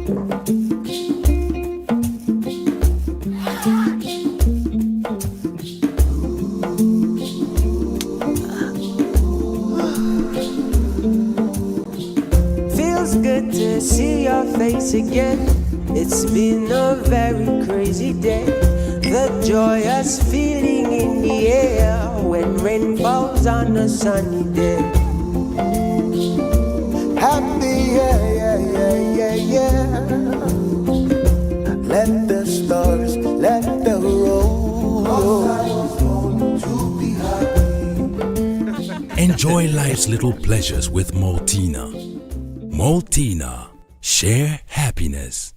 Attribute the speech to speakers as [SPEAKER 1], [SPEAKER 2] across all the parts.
[SPEAKER 1] Feels good to see your face again. It's been a very crazy day. The joyous feeling in the air when rain falls on a sunny day.
[SPEAKER 2] Happy, yeah. Let the stars, let the roll.
[SPEAKER 3] Enjoy life's little pleasures with Maltina. Maltina. Share happiness.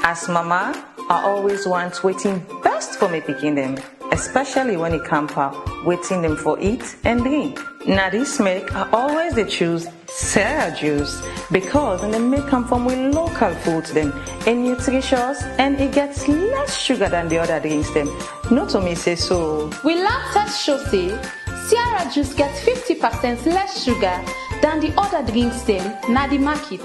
[SPEAKER 4] As mama, I always want waiting best for me picking them, especially when it comes out waiting them for eat and drink. Now this make I always they choose Sarah juice because they make come from with local foods them and nutritious and it gets less sugar than the other drinks them. Not to me say so.
[SPEAKER 5] We lab test show say Sierra juice gets 50% less sugar than the other drinks them na the market.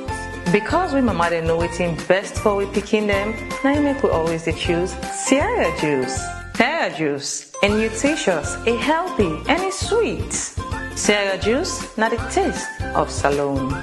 [SPEAKER 4] Because we mama they know waiting best for we picking them, now you make we always they choose Sierra juice. Sierra juice and nutritious, it's healthy and it's sweet. Sierra juice, not the taste of Salome.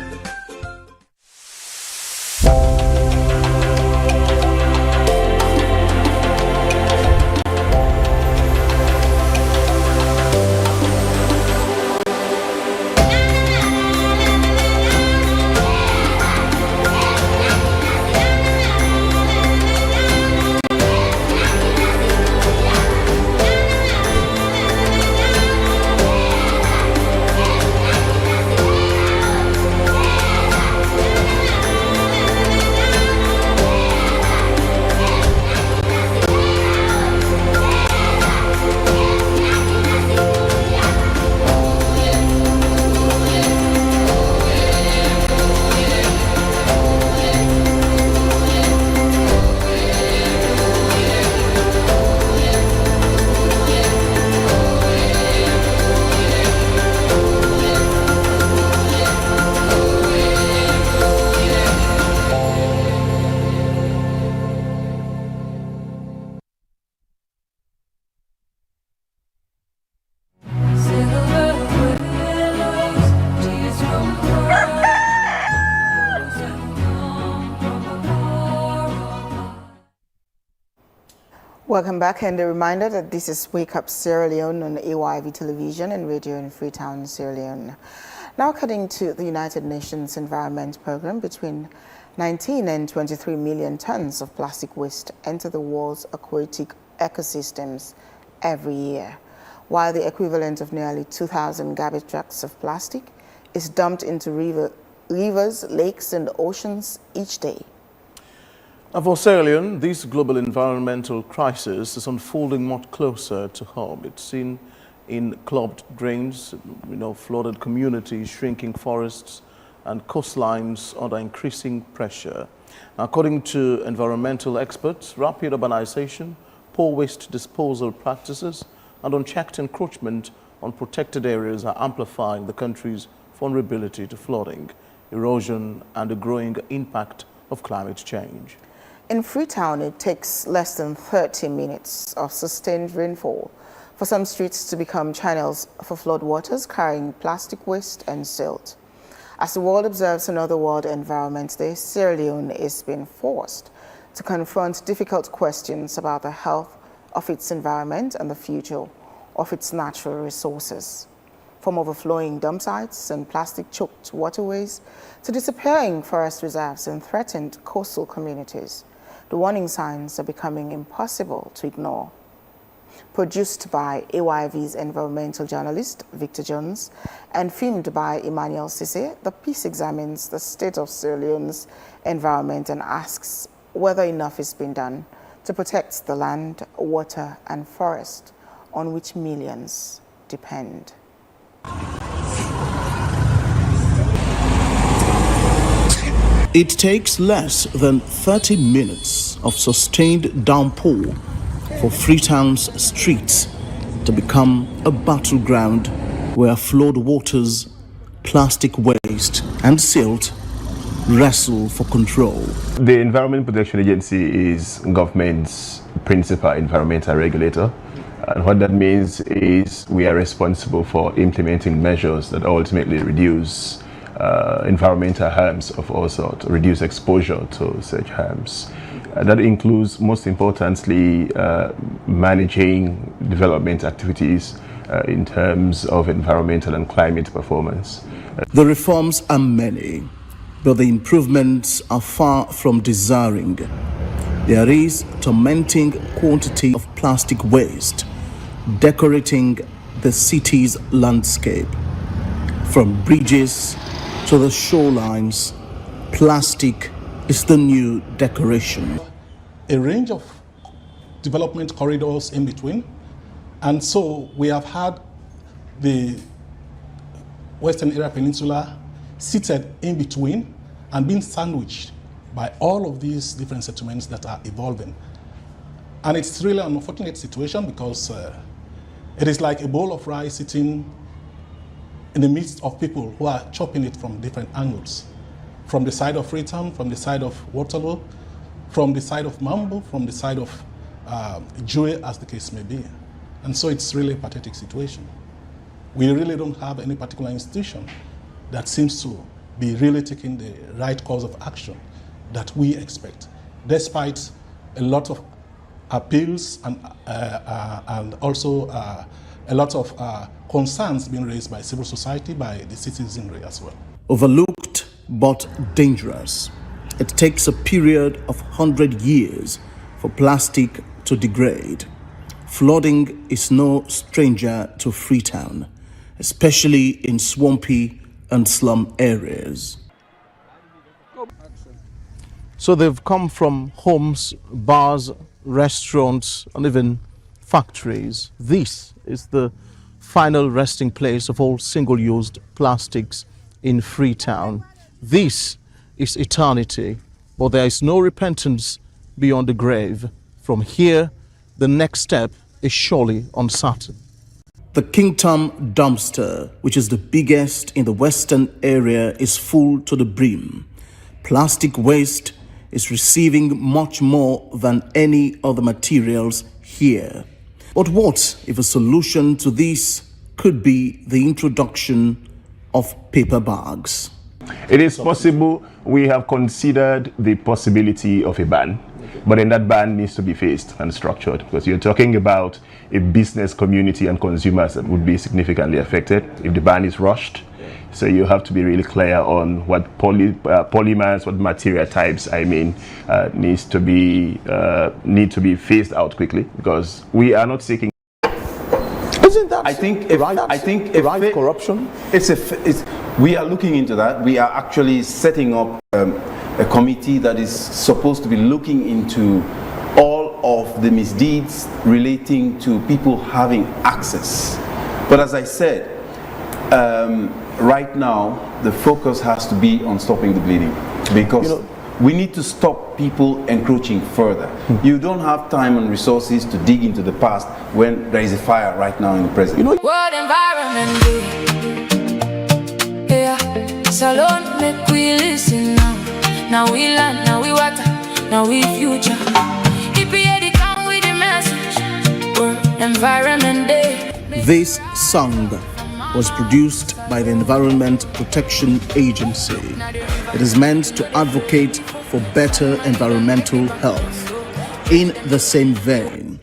[SPEAKER 6] Welcome back, and a reminder that this is Wake Up Sierra Leone on AYV television and radio in Freetown, Sierra Leone. Now, according to the United Nations Environment Programme, between 19 and 23 million tons of plastic waste enter the world's aquatic ecosystems every year, while the equivalent of nearly 2,000 garbage trucks of plastic is dumped into rivers, lakes, and oceans each day.
[SPEAKER 7] For Sierra Leone, this global environmental crisis is unfolding much closer to home. It's seen in clogged drains, flooded communities, shrinking forests, and coastlines under increasing pressure. According to environmental experts, rapid urbanization, poor waste disposal practices, and unchecked encroachment on protected areas are amplifying the country's vulnerability to flooding, erosion, and the growing impact of climate change.
[SPEAKER 6] In Freetown, it takes less than 30 minutes of sustained rainfall for some streets to become channels for floodwaters carrying plastic waste and silt. As the world observes another World Environment Day, Sierra Leone is being forced to confront difficult questions about the health of its environment and the future of its natural resources. From overflowing dump sites and plastic-choked waterways to disappearing forest reserves and threatened coastal communities, the warning signs are becoming impossible to ignore. Produced by AYV's environmental journalist Victor Jones and filmed by Emmanuel Sisse, the piece examines the state of Sierra Leone's environment and asks whether enough is being done to protect the land, water, and forest on which millions depend.
[SPEAKER 8] It takes less than 30 minutes of sustained downpour for Freetown's streets to become a battleground where flood waters plastic waste and silt wrestle for control.
[SPEAKER 9] The Environment Protection Agency is government's principal environmental regulator. And what that means is we are responsible for implementing measures that ultimately reduce environmental harms of all sorts, reduce exposure to such harms. That includes, most importantly, managing development activities in terms of environmental and climate performance.
[SPEAKER 8] The reforms are many, but the improvements are far from desiring. There is tormenting quantity of plastic waste decorating the city's landscape. From bridges to the shorelines, plastic is the new decoration.
[SPEAKER 10] A range of development corridors in between, and so we have had the Western Area Peninsula seated in between and being sandwiched by all of these different settlements that are evolving. And it's really an unfortunate situation because it is like a bowl of rice sitting in the midst of people who are chopping it from different angles. From the side of Freetown, from the side of Waterloo, from the side of Mambo, from the side of Jue, as the case may be. And so it's really a pathetic situation. We really don't have any particular institution that seems to be really taking the right course of action that we expect, despite a lot of appeals and also a lot of concerns being raised by civil society, by the citizenry as well.
[SPEAKER 8] Overlooked but dangerous. It takes a period of 100 years for plastic to degrade. Flooding is no stranger to Freetown, especially in swampy and slum areas. So they've come from homes, bars, restaurants, and even factories. This is the final resting place of all single-used plastics in Freetown. This is eternity, but there is no repentance beyond the grave. From here, the next step is surely uncertain. The Kingdom dumpster, which is the biggest in the western area, is full to the brim. Plastic waste is receiving much more than any other materials here. But what if a solution to this could be the introduction of paper bags?
[SPEAKER 9] It is possible. We have considered the possibility of a ban, but then that ban needs to be phased and structured, because you're talking about a business community and consumers that would be significantly affected if the ban is rushed. So you have to be really clear on what polymers, what material types, need to be phased out quickly, because we are not seeking.
[SPEAKER 7] Isn't that corruption?
[SPEAKER 11] We are looking into that. We are actually setting up a committee that is supposed to be looking into all of the misdeeds relating to people having access. But as I said, right now the focus has to be on stopping the bleeding, because we need to stop people encroaching further. You don't have time and resources to dig into the past when there is a fire right now in the present.
[SPEAKER 12] World Environment Day. Yeah, Salon make we listen now. Now we land, now we water, now we future. EPA they come with the message. World Environment Day.
[SPEAKER 8] This song was produced by the Environment Protection Agency. It is meant to advocate for better environmental health. In the same vein,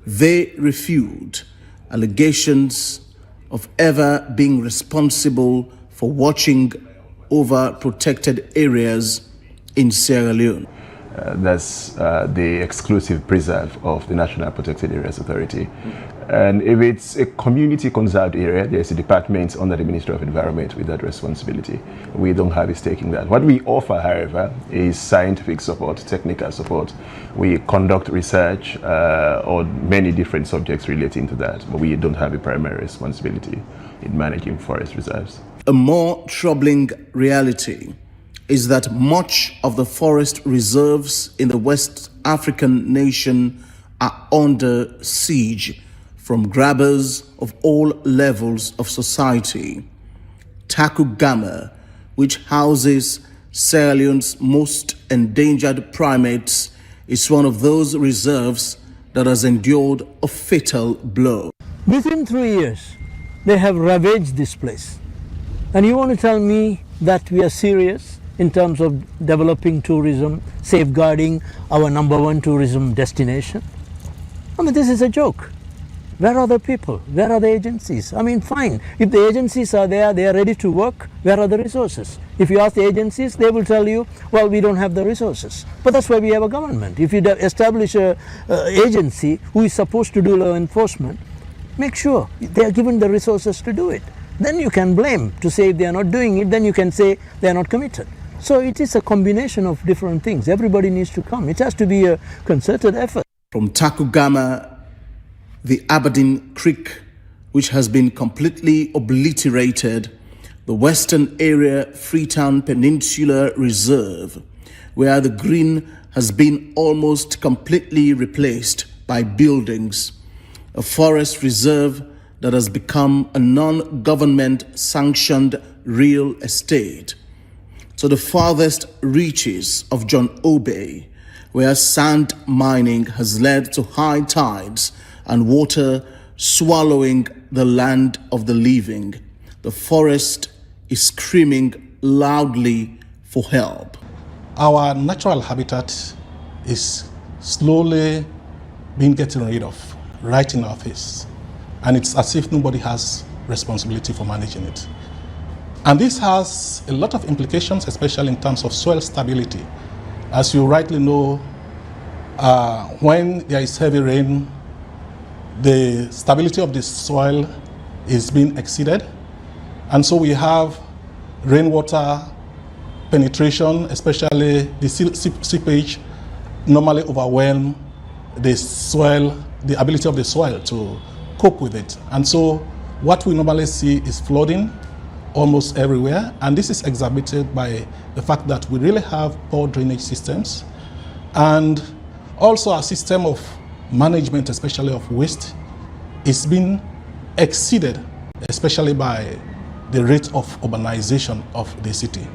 [SPEAKER 8] they refute allegations of ever being responsible for watching over protected areas in Sierra Leone.
[SPEAKER 9] That's the exclusive preserve of the National Protected Areas Authority. And if it's a community conserved area, there's a department under the Ministry of Environment with that responsibility. We don't have a stake in that. What we offer, however, is scientific support, technical support. We conduct research on many different subjects relating to that, but we don't have a primary responsibility in managing forest reserves.
[SPEAKER 8] A more troubling reality is that much of the forest reserves in the West African nation are under siege from grabbers of all levels of society. Takugama, which houses Sierra Leone's most endangered primates, is one of those reserves that has endured a fatal blow.
[SPEAKER 13] Within 3 years, they have ravaged this place. And you want to tell me that we are serious in terms of developing tourism, safeguarding our #1 tourism destination? I mean, this is a joke. Where are the people? Where are the agencies? I mean, fine. If the agencies are there, they are ready to work, where are the resources? If you ask the agencies, they will tell you, well, we don't have the resources. But that's why we have a government. If you establish an agency who is supposed to do law enforcement, make sure they are given the resources to do it. Then you can blame to say if they are not doing it, then you can say they are not committed. So it is a combination of different things. Everybody needs to come. It has to be a concerted effort.
[SPEAKER 8] From Takugama, the Aberdeen Creek, which has been completely obliterated, the Western Area Freetown Peninsula Reserve, where the green has been almost completely replaced by buildings, a forest reserve that has become a non-government sanctioned real estate, to the farthest reaches of John Obey, where sand mining has led to high tides and water swallowing the land of the living. The forest is screaming loudly for help.
[SPEAKER 10] Our natural habitat is slowly being getting rid of, right in our face. And it's as if nobody has responsibility for managing it. And this has a lot of implications, especially in terms of soil stability. As you rightly know, when there is heavy rain, the stability of the soil is being exceeded. And so we have rainwater penetration, especially the seepage, normally overwhelm the soil, the ability of the soil to cope with it. And so what we normally see is flooding almost everywhere. And this is exacerbated by the fact that we really have poor drainage systems. And also our system of management, especially of waste, is being exceeded, especially by the rate of urbanization of the city.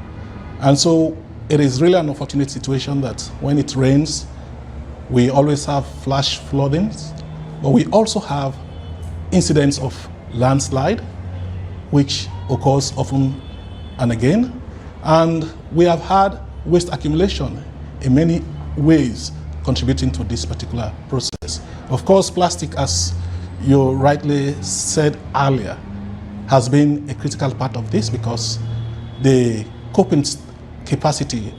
[SPEAKER 10] And so it is really an unfortunate situation that when it rains, we always have flash floodings, but we also have incidents of landslide, which occurs often and again. And we have had waste accumulation in many ways contributing to this particular process. Of course, plastic, as you rightly said earlier, has been a critical part of this because the coping capacity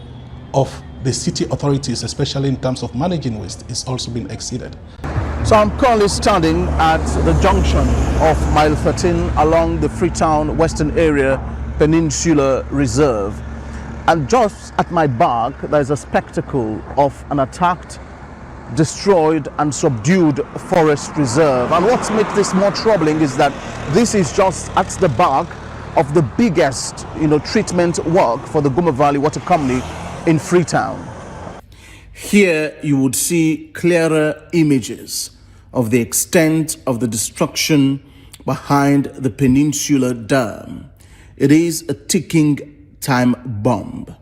[SPEAKER 10] of the city authorities, especially in terms of managing waste, is also being exceeded.
[SPEAKER 8] So I'm currently standing at the junction of Mile 13 along the Freetown Western Area Peninsula Reserve. And just at my back, there's a spectacle of an attacked, destroyed and subdued forest reserve. And what makes this more troubling is that this is just at the back of the biggest, treatment work for the Guma Valley Water Company in Freetown. Here you would see clearer images of the extent of the destruction behind the Peninsula Dam. It is a ticking time bomb.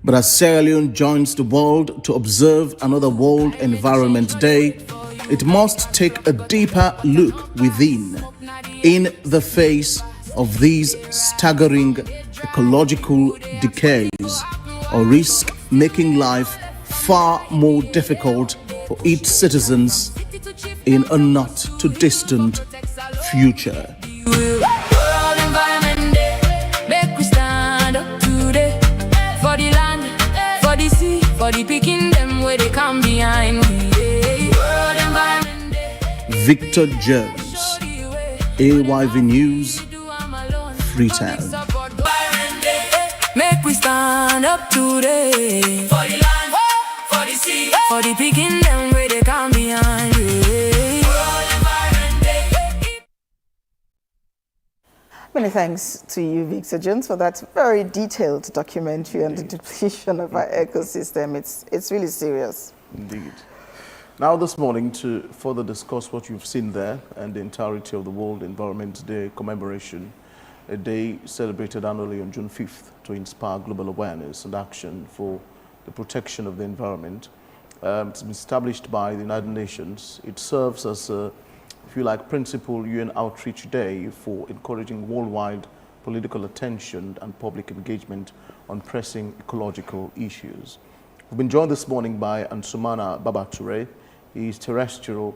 [SPEAKER 8] But as Sierra Leone joins the world to observe another World Environment Day, it must take a deeper look within, in the face of these staggering ecological decays, or risk making life far more difficult for its citizens in a not too distant future.
[SPEAKER 12] World Environment Day, make we stand up today for the land, for the sea, for the picking them where they come behind we. World Environment Day.
[SPEAKER 8] Victor Jones, AYV News, Freetown.
[SPEAKER 12] Make we stand up today for the land, for the sea, for the picking them where they come behind we. World Environment Day.
[SPEAKER 6] Many thanks to you, Victor Jones, for that very detailed documentary on the depletion of our ecosystem. It's really serious.
[SPEAKER 7] Indeed. Now this morning, to further discuss what you've seen there and the entirety of the World Environment Day commemoration, a day celebrated annually on June 5th to inspire global awareness and action for the protection of the environment. It's been established by the United Nations. It serves as a, if you like, principal UN outreach day for encouraging worldwide political attention and public engagement on pressing ecological issues. We've been joined this morning by Ansumana Babature. He is Terrestrial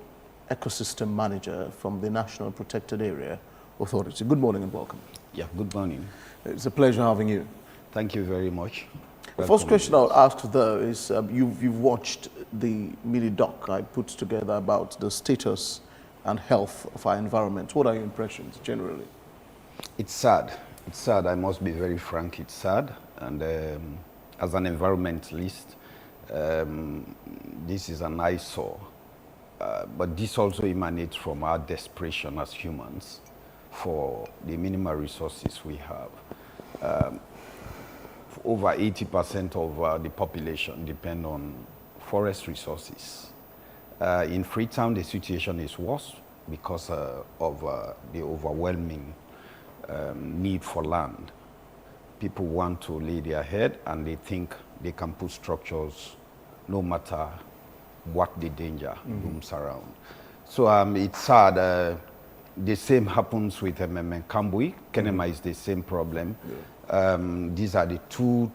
[SPEAKER 7] Ecosystem Manager from the National Protected Area Authority. Good morning and welcome.
[SPEAKER 14] Yeah, good morning.
[SPEAKER 7] It's a pleasure having you.
[SPEAKER 14] Thank you very much.
[SPEAKER 7] The first question I'll ask though is you've watched the mini doc I put together about the status and health of our environment. What are your impressions generally?
[SPEAKER 14] It's sad. It's sad. I must be very frank. It's sad. And as an environmentalist, this is an eyesore. But this also emanates from our desperation as humans for the minimal resources we have. Over 80% of the population depend on forest resources. In Freetown, the situation is worse because of the overwhelming need for land. People want to lay their head and they think they can put structures no matter what the danger looms around. So it's sad. The same happens with Kambui. Kenema is the same problem. Yeah. These are the two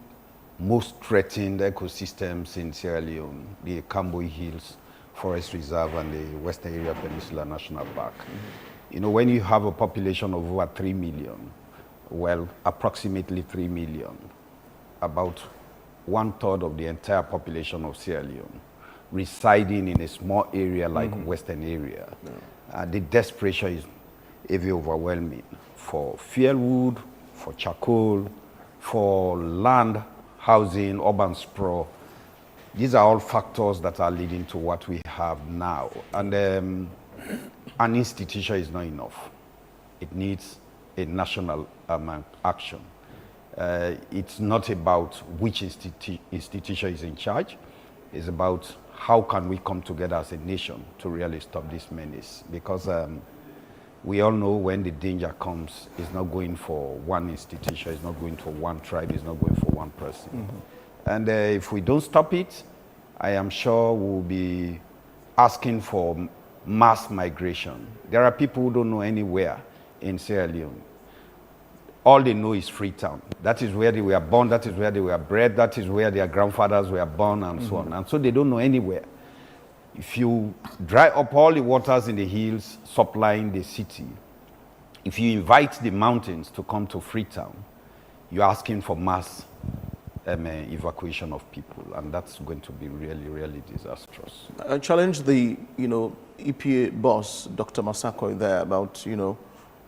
[SPEAKER 14] most threatened ecosystems in Sierra Leone, the Kambui Hills Forest Reserve and the Western Area Peninsula National Park. You know, when you have a population of over 3 million, well, approximately 3 million, about 1/3 of the entire population of Sierra Leone residing in a small area like Western Area, the desperation is heavy overwhelming for firewood, for charcoal, for land, housing, urban sprawl. These are all factors that are leading to what we have now. And an institution is not enough. It needs a national action. It's not about which institution is in charge. It's about how can we come together as a nation to really stop this menace. Because we all know when the danger comes, it's not going for one institution, it's not going for one tribe, it's not going for one person. And if we don't stop it, I am sure we'll be asking for mass migration. There are people who don't know anywhere in Sierra Leone. All they know is Freetown. That is where they were born, that is where they were bred, that is where their grandfathers were born, and so on. And so they don't know anywhere. If you dry up all the waters in the hills supplying the city, if you invite the mountains to come to Freetown, you're asking for mass evacuation of people, and that's going to be really, really disastrous.
[SPEAKER 7] I challenged the, EPA boss, Dr. Masako, there about,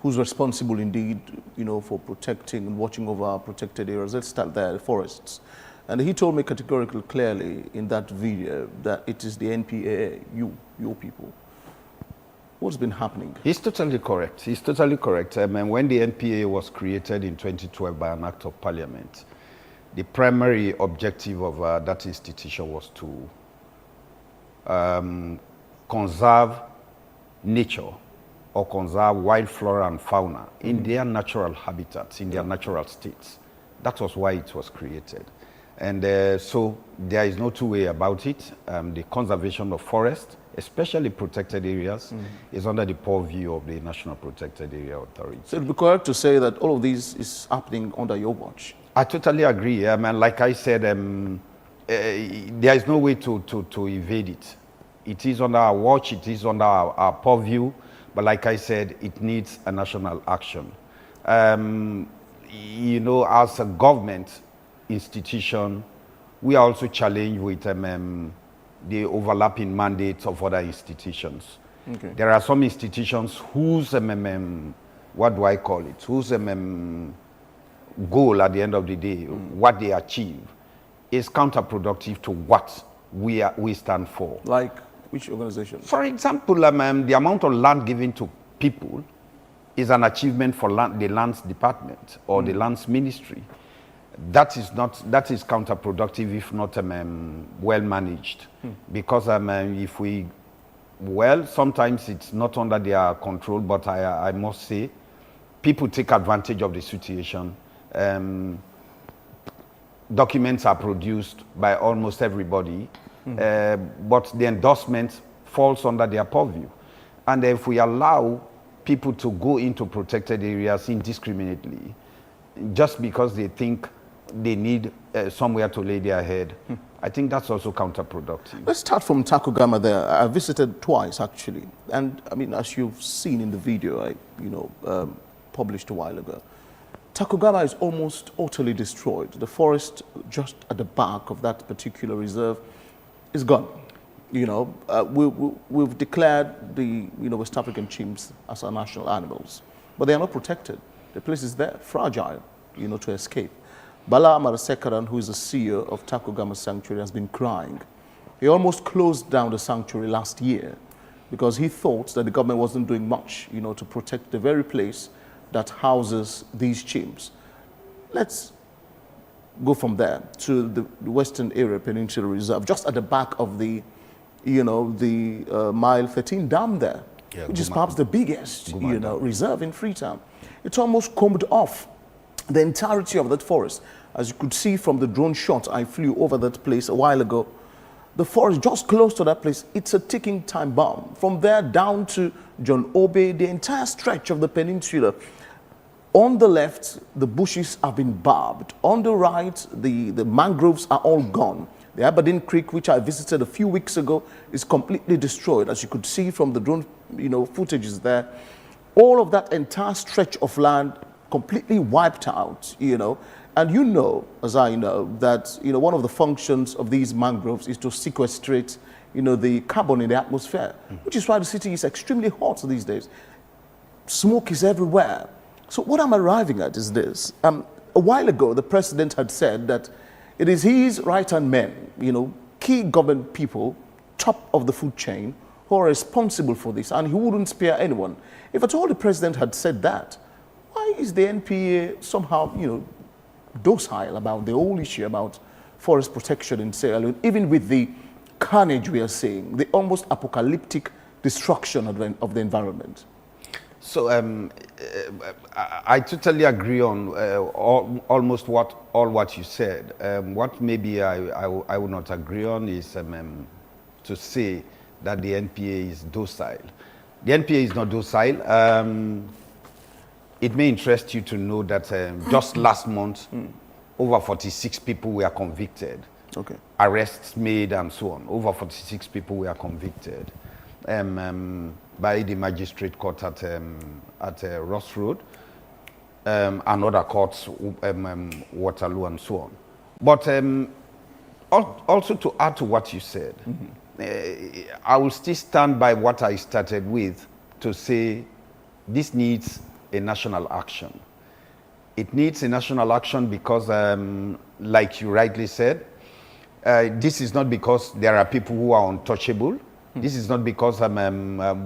[SPEAKER 7] who's responsible indeed, for protecting and watching over our protected areas. Let's start there, the forests. And he told me categorically, clearly in that video that it is the NPAA, your people. What's been happening?
[SPEAKER 14] He's totally correct. He's totally correct. When the NPAA was created in 2012 by an act of parliament, the primary objective of that institution was to conserve nature or conserve wild flora and fauna in their natural habitats, in their natural states. That was why it was created. And so there is no two way about it. The conservation of forest, especially protected areas, is under the purview of the National Protected Area Authority.
[SPEAKER 7] So it would be correct to say that all of this is happening under your watch?
[SPEAKER 14] I totally agree. Like I said, there is no way to evade it. It is under our watch, it is under our purview, but like I said, it needs a national action. As a government institution, we are also challenged with the overlapping mandates of other institutions. Okay. There are some institutions whose, what do I call it, whose goal at the end of the day, what they achieve, is counterproductive to what we stand for.
[SPEAKER 7] Like which organization?
[SPEAKER 14] For example, the amount of land given to people is an achievement for the lands department or the lands ministry. That is counterproductive if not well managed. Because sometimes it's not under their control, but I must say people take advantage of the situation. Documents are produced by almost everybody, but the endorsement falls under their purview. And if we allow people to go into protected areas indiscriminately, just because they think they need somewhere to lay their head, I think that's also counterproductive.
[SPEAKER 8] Let's start from Takugama there. I visited twice, actually. And, I mean, as you've seen in the video I published a while ago, Takugama is almost utterly destroyed. The forest just at the back of that particular reserve is gone. We've declared the West African chimps as our national animals, but they are not protected. The place is there, fragile, to escape. Bala Amarasekaran, who is the CEO of Takugama Sanctuary, has been crying. He almost closed down the sanctuary last year because he thought that the government wasn't doing much, to protect the very place that houses these chimps. Let's go from there to the Western Area Peninsula Reserve, just at the back of the, Mile 13 Dam there, which is perhaps the biggest, reserve in Freetown. It's almost combed off the entirety of that forest. As you could see from the drone shot I flew over that place a while ago, the forest just close to that place, it's a ticking time bomb. From there down to John Obey, the entire stretch of the peninsula. On the left, the bushes have been barbed. On the right, the mangroves are all gone. The Aberdeen Creek, which I visited a few weeks ago, is completely destroyed. As you could see from the drone footages there, all of that entire stretch of land completely wiped out, And as I know, that one of the functions of these mangroves is to sequestrate, the carbon in the atmosphere, which is why the city is extremely hot these days. Smoke is everywhere. So what I'm arriving at is this. A while ago, the president had said that it is his right-hand men, key government people, top of the food chain, who are responsible for this, and he wouldn't spare anyone. If at all the president had said that, why is the NPA somehow, docile about the whole issue about forest protection in Sierra Leone, even with the carnage we are seeing, the almost apocalyptic destruction of the environment?
[SPEAKER 14] So I totally agree on almost all what you said. What maybe I would not agree on is to say that the NPA is docile. The NPA is not docile. It may interest you to know that just last month, over 46 people were convicted.
[SPEAKER 8] Okay.
[SPEAKER 14] Arrests made and so on. Over 46 people were convicted by the magistrate court at Ross Road and other courts, Waterloo and so on. But also to add to what you said, I will still stand by what I started with to say this needs a national action. It needs a national action because, like you rightly said, this is not because there are people who are untouchable. This is not because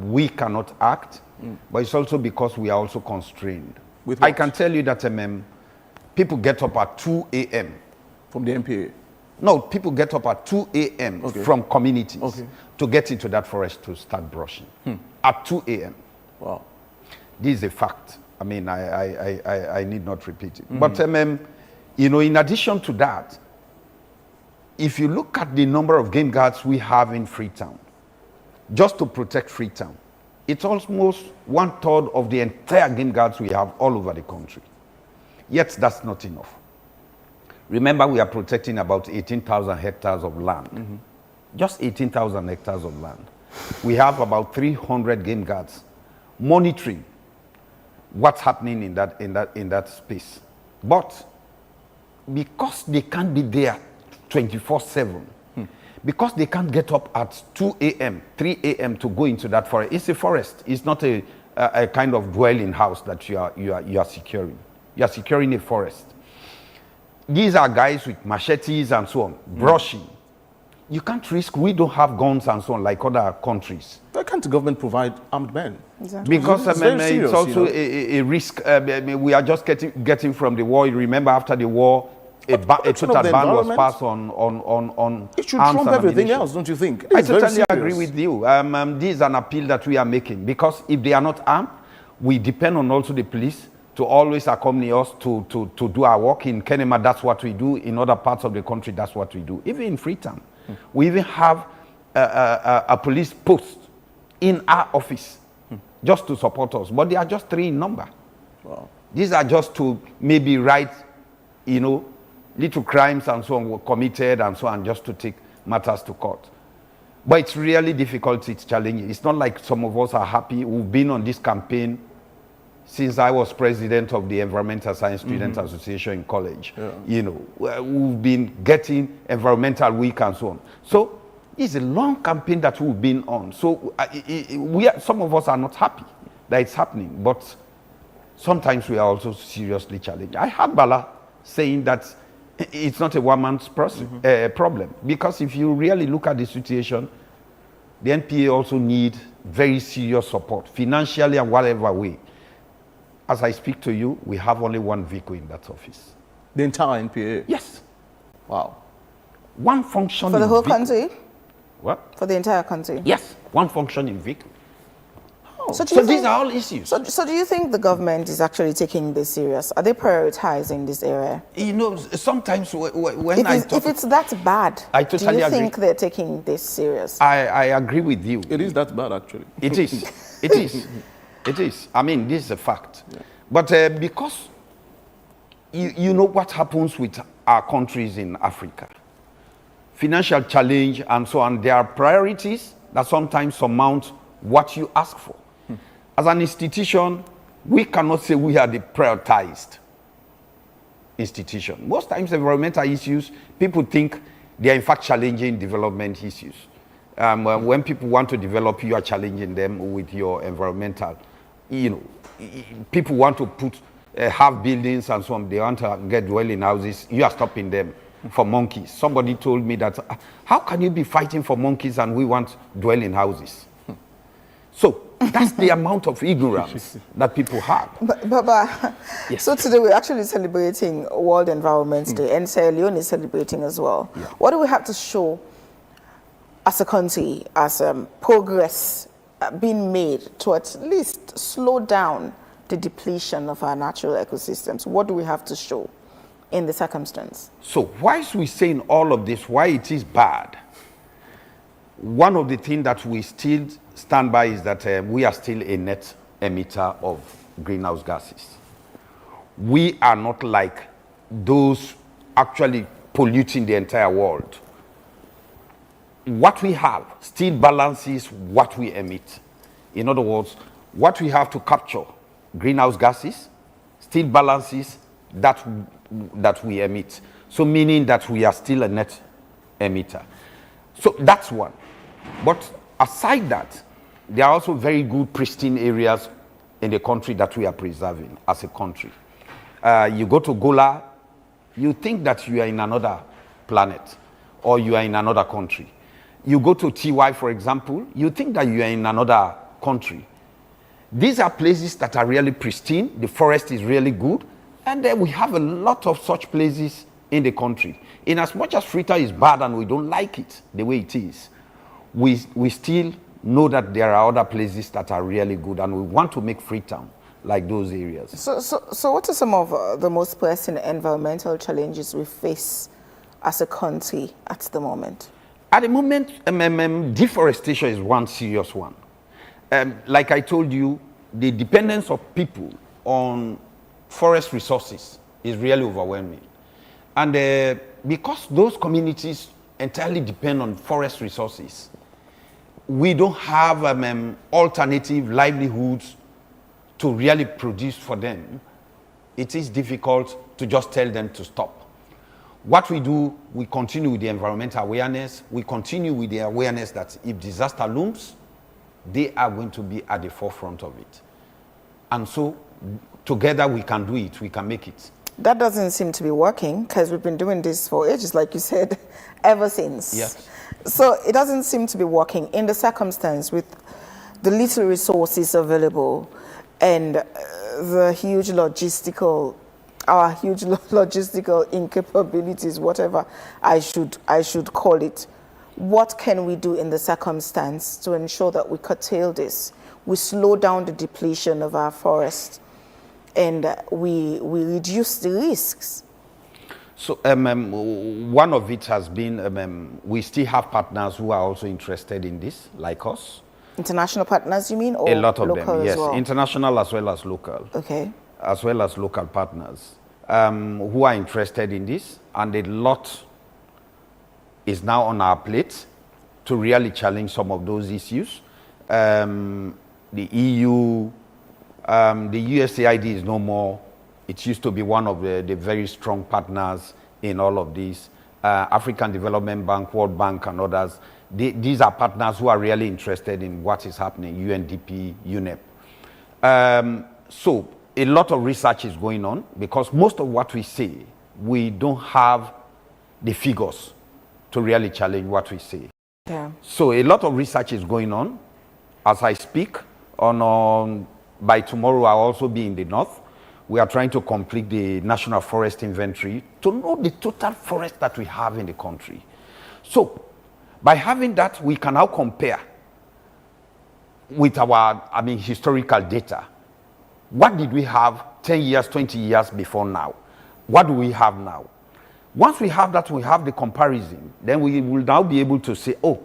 [SPEAKER 14] we cannot act, but it's also because we are also constrained. I can tell you that people get up at 2 a.m.
[SPEAKER 8] From the NPA?
[SPEAKER 14] No, people get up at 2 a.m. from communities to get into that forest to start brushing. At 2 a.m.
[SPEAKER 8] Wow.
[SPEAKER 14] This is a fact. I mean, I need not repeat it. But, in addition to that, if you look at the number of game guards we have in Freetown, just to protect Freetown, it's almost 1/3 of the entire game guards we have all over the country. Yet that's not enough. Remember, we are protecting about 18,000 hectares of land. Just 18,000 hectares of land. We have about 300 game guards monitoring what's happening in that space. But because they can't be there 24/7, because they can't get up at 2 a.m., 3 a.m. to go into that forest. It's a forest. It's not a kind of dwelling house that you are securing. You are securing a forest. These are guys with machetes and so on, brushing. You can't risk, we don't have guns and so on like other countries.
[SPEAKER 8] Why can't the government provide armed men?
[SPEAKER 6] Exactly.
[SPEAKER 14] Because it's also a risk. We are just getting from the war. You remember after the war, a total ban was passed on
[SPEAKER 8] it should trump everything else, don't you think?
[SPEAKER 14] I totally agree with you. This is an appeal that we are making because if they are not armed, we depend on also the police to always accompany us to do our work. In Kenema, that's what we do. In other parts of the country, that's what we do. Even in Freetown, we even have a police post in our office just to support us. But they are just 3 in number.
[SPEAKER 7] Wow.
[SPEAKER 14] These are just to maybe write, you know, little crimes and so on were committed and so on, just to take matters to court. But it's really difficult, it's challenging. It's not like some of us are happy. We've been on this campaign since I was president of the Environmental Science Student Association in college.
[SPEAKER 7] Yeah.
[SPEAKER 14] You know, we've been getting Environmental Week and so on. So it's a long campaign that we've been on. So some of us are not happy that it's happening, but sometimes we are also seriously challenged. I heard Bala saying that it's not a one-man's problem, because if you really look at the situation, the NPA also need very serious support, financially and whatever way. As I speak to you, we have only 1 vehicle in that office.
[SPEAKER 7] The entire NPA?
[SPEAKER 14] Yes.
[SPEAKER 7] Wow.
[SPEAKER 14] 1 functioning
[SPEAKER 6] For the whole
[SPEAKER 14] vehicle.
[SPEAKER 6] country?
[SPEAKER 14] What?
[SPEAKER 6] For the entire country?
[SPEAKER 14] Yes, 1 functioning vehicle.
[SPEAKER 6] Oh. So,
[SPEAKER 14] these are all issues.
[SPEAKER 6] So do you think the government is actually taking this serious? Are they prioritizing this area?
[SPEAKER 14] You know, sometimes when
[SPEAKER 6] if it's that bad,
[SPEAKER 14] I totally
[SPEAKER 6] do you
[SPEAKER 14] agree.
[SPEAKER 6] think they're taking this serious?
[SPEAKER 14] I agree with you.
[SPEAKER 7] It is that bad, actually.
[SPEAKER 14] It is. It is. It is. I mean, this is a fact. Yeah. But because you know what happens with our countries in Africa, financial challenge and so on, there are priorities that sometimes surmount what you ask for. As an institution, we cannot say we are the prioritized institution. Most times environmental issues, people think they are in fact challenging development issues. When people want to develop, you are challenging them with your environmental. You know, people want to have buildings and so on. They want to get dwelling houses. You are stopping them for monkeys. Somebody told me that, how can you be fighting for monkeys and we want dwelling houses? So that's the amount of ignorance that people have.
[SPEAKER 6] Yes. So today we're actually celebrating World Environment Day, and Sierra Leone is celebrating as well. Yeah. What do we have to show as a country, as progress being made to at least slow down the depletion of our natural ecosystems? What do we have to show in the circumstance? So
[SPEAKER 14] whilst we're saying all of this, why it is bad, one of the things that we still stand by is that we are still a net emitter of greenhouse gases. We are not like those actually polluting the entire world. What we have still balances what we emit. In other words, what we have to capture, greenhouse gases, still balances that we emit. So meaning that we are still a net emitter. So that's one. But aside that, there are also very good pristine areas in the country that we are preserving as a country. You go to Gola, you think that you are in another planet or you are in another country. You go to TY, for example, you think that you are in another country. These are places that are really pristine. The forest is really good. And then we have a lot of such places in the country. In as much as Freetown is bad and we don't like it the way it is, we still know that there are other places that are really good, and we want to make Freetown like those areas.
[SPEAKER 6] So what are some of the most pressing environmental challenges we face as a country at the moment?
[SPEAKER 14] At the moment, deforestation is one serious one. Like I told you, the dependence of people on forest resources is really overwhelming. And because those communities entirely depend on forest resources, we don't have alternative livelihoods to really produce for them. It is difficult to just tell them to stop. What we do, we continue with the environmental awareness. We continue with the awareness that if disaster looms, they are going to be at the forefront of it. And so together we can do it, we can make it.
[SPEAKER 6] That doesn't seem to be working, because we've been doing this for ages, like you said, ever since.
[SPEAKER 14] Yes.
[SPEAKER 6] So it doesn't seem to be working in the circumstance with the little resources available and the huge logistical incapabilities, whatever I should call it. What can we do in the circumstance to ensure that we curtail this? We slow down the depletion of our forests and we reduce the risks?
[SPEAKER 14] So one of it has been, we still have partners who are also interested in this, like us.
[SPEAKER 6] International partners, you mean, or
[SPEAKER 14] a lot of
[SPEAKER 6] local
[SPEAKER 14] them, yes,
[SPEAKER 6] as well?
[SPEAKER 14] international as well as local.
[SPEAKER 6] Okay.
[SPEAKER 14] As well as local partners who are interested in this, and a lot is now on our plate to really challenge some of those issues. The EU, the USAID is no more. It used to be one of the very strong partners in all of this. African Development Bank, World Bank, and others. These are partners who are really interested in what is happening, UNDP, UNEP. So a lot of research is going on because most of what we say, we don't have the figures to really challenge what we say.
[SPEAKER 6] Yeah.
[SPEAKER 14] So a lot of research is going on as I speak. By tomorrow, I'll also be in the north. We are trying to complete the National Forest Inventory to know the total forest that we have in the country. So by having that, we can now compare with our, historical data. What did we have 10 years, 20 years before now? What do we have now? Once we have that, we have the comparison, then we will now be able to say, oh,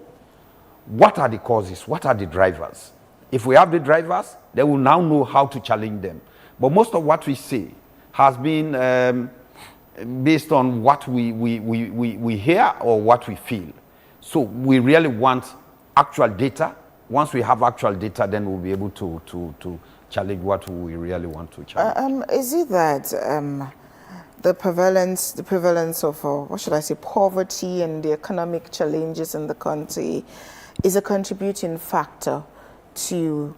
[SPEAKER 14] what are the causes? What are the drivers? If we have the drivers, then we'll now know how to challenge them. But most of what we say has been based on what we hear or what we feel. So we really want actual data. Once we have actual data, then we'll be able to challenge what we really want to challenge.
[SPEAKER 6] Is it that the prevalence of, what should I say, poverty and the economic challenges in the country is a contributing factor to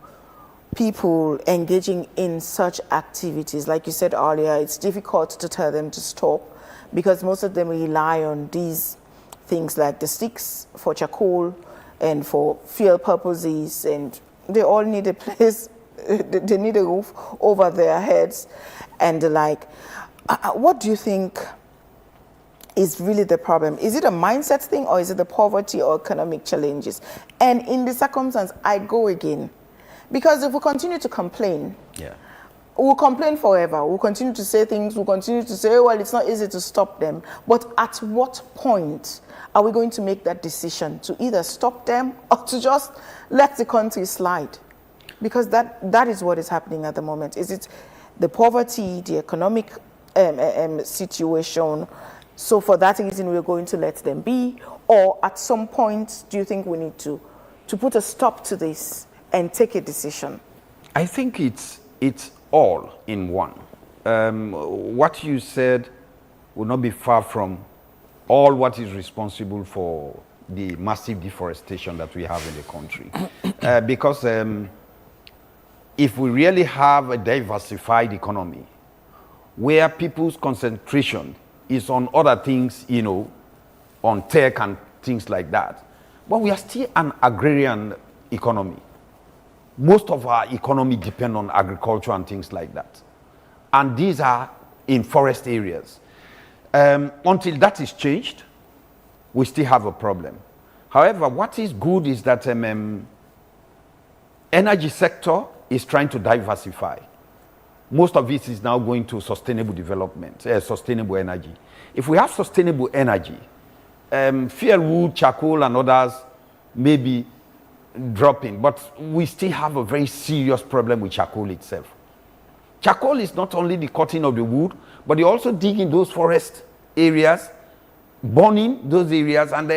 [SPEAKER 6] people engaging in such activities? Like you said earlier, it's difficult to tell them to stop because most of them rely on these things like the sticks for charcoal and for fuel purposes, and they all need a place, they need a roof over their heads and the like. What do you think is really the problem? Is it a mindset thing, or is it the poverty or economic challenges? And in the circumstance, I go again. Because if we continue to complain, we'll complain forever. We'll continue to say things. We'll continue to say, well, it's not easy to stop them. But at what point are we going to make that decision to either stop them or to just let the country slide? Because that is what is happening at the moment. Is it the poverty, the economic situation? So for that reason, we're going to let them be? Or at some point, do you think we need to put a stop to this and take a decision?
[SPEAKER 14] I think it's all in one. What you said will not be far from all what is responsible for the massive deforestation that we have in the country. Because if we really have a diversified economy, where people's concentration is on other things, on tech and things like that, but we are still an agrarian economy. Most of our economy depend on agriculture and things like that. And these are in forest areas. Until that is changed, we still have a problem. However, what is good is that energy sector is trying to diversify. Most of it is now going to sustainable development, sustainable energy. If we have sustainable energy, fuel wood, charcoal, and others may be dropping, but we still have a very serious problem with charcoal itself. Charcoal is not only the cutting of the wood, but you also dig in those forest areas, burning those areas, and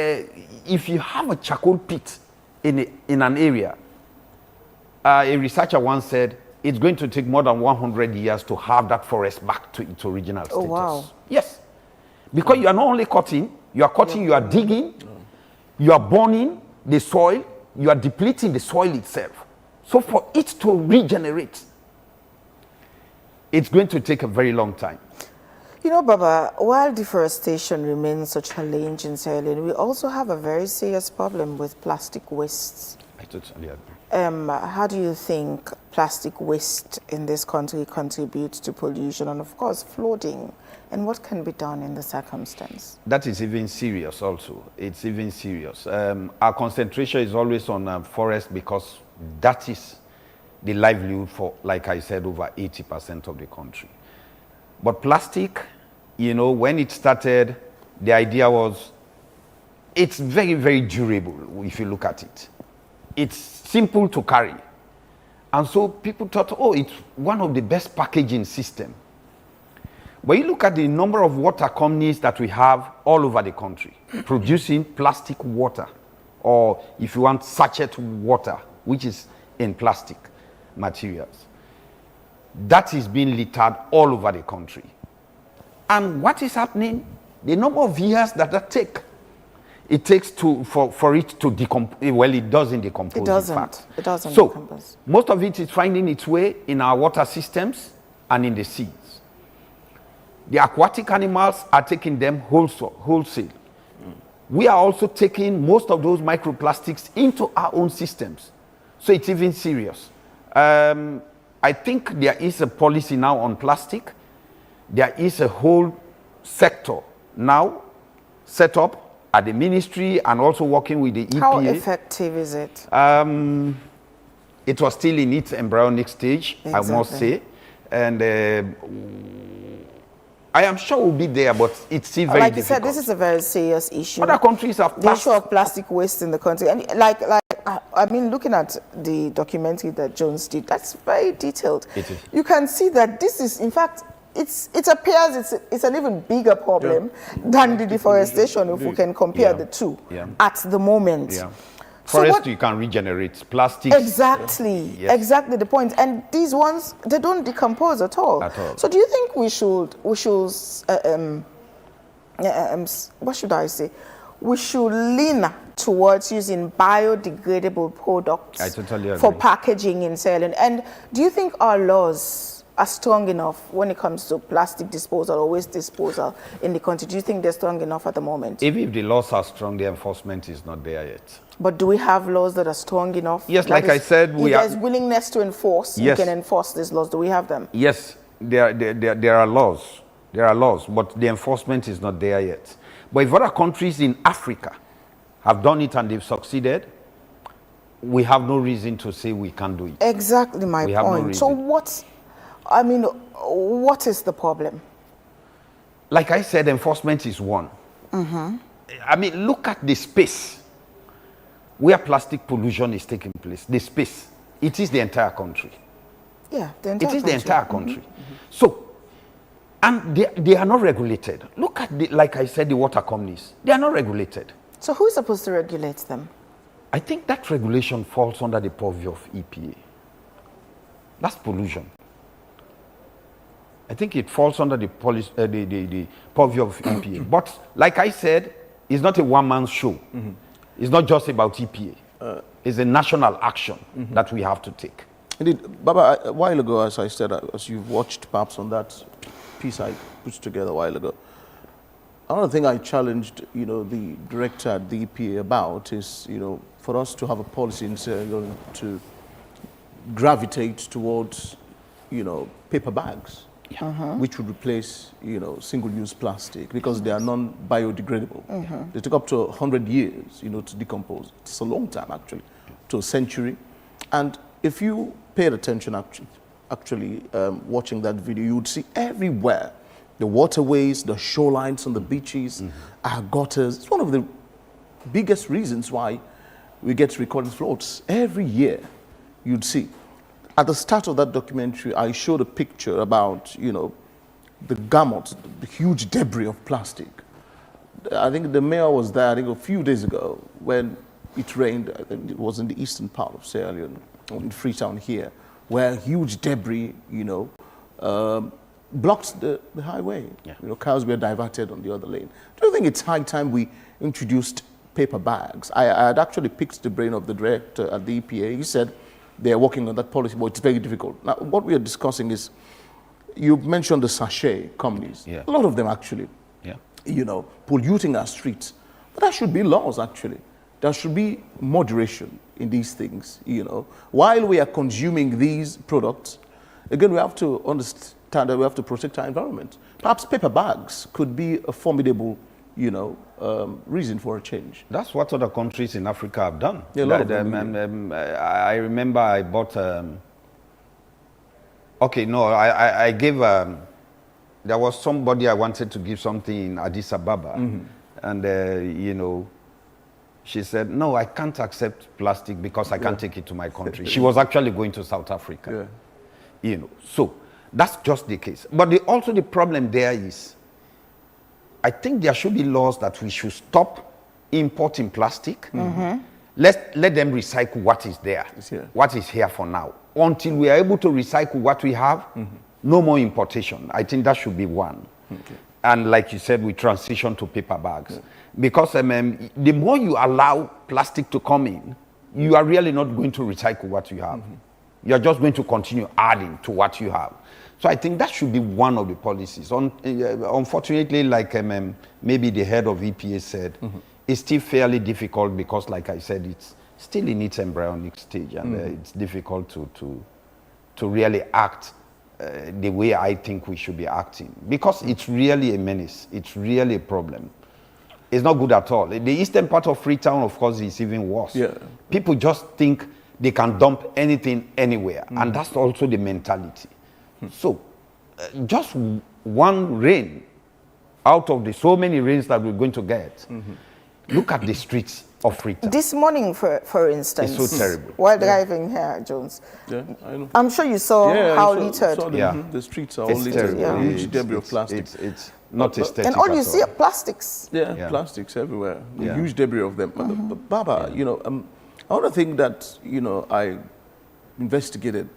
[SPEAKER 14] if you have a charcoal pit in an area, a researcher once said it's going to take more than 100 years to have that forest back to its original status.
[SPEAKER 6] Oh, wow.
[SPEAKER 14] Yes. Because you are not only cutting, you are digging, you are burning the soil, you are depleting the soil itself. So for it to regenerate, it's going to take a very long time.
[SPEAKER 6] You know, Baba, while deforestation remains a challenge in Sierra Leone, we also have a very serious problem with plastic wastes.
[SPEAKER 14] I totally agree.
[SPEAKER 6] How do you think plastic waste in this country contributes to pollution and, of course, flooding? And what can be done in the circumstance?
[SPEAKER 14] That is even serious also. It's even serious. Our concentration is always on forest because that is the livelihood for, like I said, over 80% of the country. But plastic, you know, when it started, the idea was it's very, very durable if you look at it. It's simple to carry. And so people thought, oh, it's one of the best packaging system. But you look at the number of water companies that we have all over the country producing plastic water, or if you want, sachet water, which is in plastic materials. That is being littered all over the country. And what is happening? The number of years that it takes for it to decompose. Well, it doesn't decompose.
[SPEAKER 6] It doesn't.
[SPEAKER 14] In fact.
[SPEAKER 6] It doesn't
[SPEAKER 14] so
[SPEAKER 6] decompose.
[SPEAKER 14] most of it is finding its way in our water systems and in the seas. The aquatic animals are taking them wholesale. We are also taking most of those microplastics into our own systems. So it's even serious. I think there is a policy now on plastic. There is a whole sector now set up at the ministry and also working with the EPA.
[SPEAKER 6] How effective is it?
[SPEAKER 14] It was still in its embryonic stage, exactly. I must say. And I am sure we'll be there, but it's still very difficult.
[SPEAKER 6] Like you said, this is a very serious issue.
[SPEAKER 14] Other countries have
[SPEAKER 6] the issue of plastic waste in the country. And I mean, looking at the documentary that Jones did, that's very detailed.
[SPEAKER 14] It is.
[SPEAKER 6] You can see that this is, in fact, it appears it's an even bigger problem than the deforestation, if we can compare the two at the moment.
[SPEAKER 14] Yeah. Forest, you can regenerate. Plastic.
[SPEAKER 6] Exactly. Yes. Exactly the point. And these ones, they don't decompose at all. So do you think we should what should I say? We should lean towards using biodegradable products for packaging and selling. And do you think our laws are strong enough when it comes to plastic disposal or waste disposal in the country? Do you think they're strong enough at the moment?
[SPEAKER 14] Even if the laws are strong, the enforcement is not there yet.
[SPEAKER 6] But do we have laws that are strong enough?
[SPEAKER 14] Yes, like I said,
[SPEAKER 6] if there's willingness to enforce, you can enforce these laws. Do we have them?
[SPEAKER 14] Yes, there are laws. There are laws, but the enforcement is not there yet. But if other countries in Africa have done it and they've succeeded, we have no reason to say we can't do it.
[SPEAKER 6] Exactly my point. No, so what is the problem?
[SPEAKER 14] Like I said, enforcement is one.
[SPEAKER 6] Mm-hmm.
[SPEAKER 14] I mean, look at the space where plastic pollution is taking place. The space. It is the entire country.
[SPEAKER 6] Yeah, the entire country.
[SPEAKER 14] It is the entire country. Mm-hmm. So, and they are not regulated. Look at, like I said, the water companies. They are not regulated.
[SPEAKER 6] So who is supposed to regulate them?
[SPEAKER 14] I think that regulation falls under the purview of EPA. That's pollution. I think it falls under the purview of EPA. But like I said, it's not a one-man show. Mm-hmm. It's not just about EPA. It's a national action that we have to take.
[SPEAKER 8] Indeed, Baba, a while ago, as I said, as you've watched perhaps on that piece I put together a while ago, another thing I challenged, the director at the EPA about is, for us to have a policy in to gravitate towards, paper bags. Which would replace, single-use plastic because they are non-biodegradable. They take up to 100 years, to decompose. It's a long time, actually, to a century. And if you paid attention, actually watching that video, you would see everywhere the waterways, the shorelines on the beaches, our gutters. It's one of the biggest reasons why we get recorded floods. Every year, you'd see. At the start of that documentary, I showed a picture about, the gamut, the huge debris of plastic. I think the mayor was there, I think a few days ago, when it rained. I think it was in the eastern part of Sierra Leone, in Freetown here, where huge debris, blocked the highway. Yeah. Cars were diverted on the other lane. Do you think it's high time we introduced paper bags? I had actually picked the brain of the director at the EPA. He said, they are working on that policy, but it's very difficult. Now, what we are discussing is, you mentioned the sachet companies. Yeah. A lot of them actually, polluting our streets. But there should be laws, actually. There should be moderation in these things, While we are consuming these products, again, we have to understand that we have to protect our environment. Perhaps paper bags could be a formidable reason for a change.
[SPEAKER 14] That's what other countries in Africa have done.
[SPEAKER 8] Yeah,
[SPEAKER 14] I remember I bought Okay, no, I gave, there was somebody I wanted to give something in Addis Ababa. And, you know, she said, no, I can't accept plastic because I can't take it to my country. She was actually going to South Africa. You know, so that's just the case. But also the problem there is, I think there should be laws that we should stop importing plastic. Let them recycle what is there, what is here for now. Until we are able to recycle what we have, no more importation. I think that should be one. And like you said, we transition to paper bags. Because the more you allow plastic to come in, you are really not going to recycle what you have. You are just going to continue adding to what you have. So I think that should be one of the policies. Unfortunately, like maybe the head of EPA said, it's still fairly difficult because, like I said, it's still in its embryonic stage, and it's difficult to really act the way I think we should be acting, because it's really a menace. It's really a problem. It's not good at all. The eastern part of Freetown, of course, is even worse. People just think they can dump anything anywhere, and that's also the mentality. So, just one rain out of the so many rains that we're going to get, look at the streets of Freetown.
[SPEAKER 6] This morning, for instance,
[SPEAKER 14] it's so terrible.
[SPEAKER 6] While driving here, Jones,
[SPEAKER 7] I know.
[SPEAKER 6] I'm sure you saw how littered.
[SPEAKER 7] The streets are all littered. Huge debris of plastic.
[SPEAKER 14] It's not aesthetic.
[SPEAKER 6] And all you see are plastics.
[SPEAKER 7] Plastics everywhere. Huge debris of them. But Baba, you know, another thing that, you know, I investigated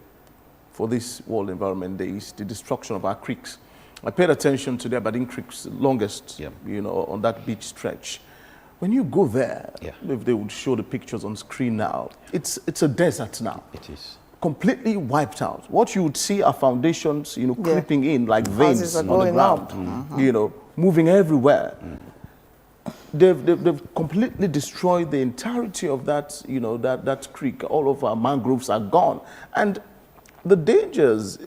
[SPEAKER 7] for this World Environment Day is the destruction of our creeks. I paid attention to the Aberdeen Creek's longest, you know, on that beach stretch. When you go there, if they would show the pictures on screen now, it's a desert now.
[SPEAKER 14] It is.
[SPEAKER 7] Completely wiped out. What you would see are foundations, you know, creeping in like veins on the ground, you know, moving everywhere. They've completely destroyed the entirety of that, you know, that creek. All of our mangroves are gone. And the dangers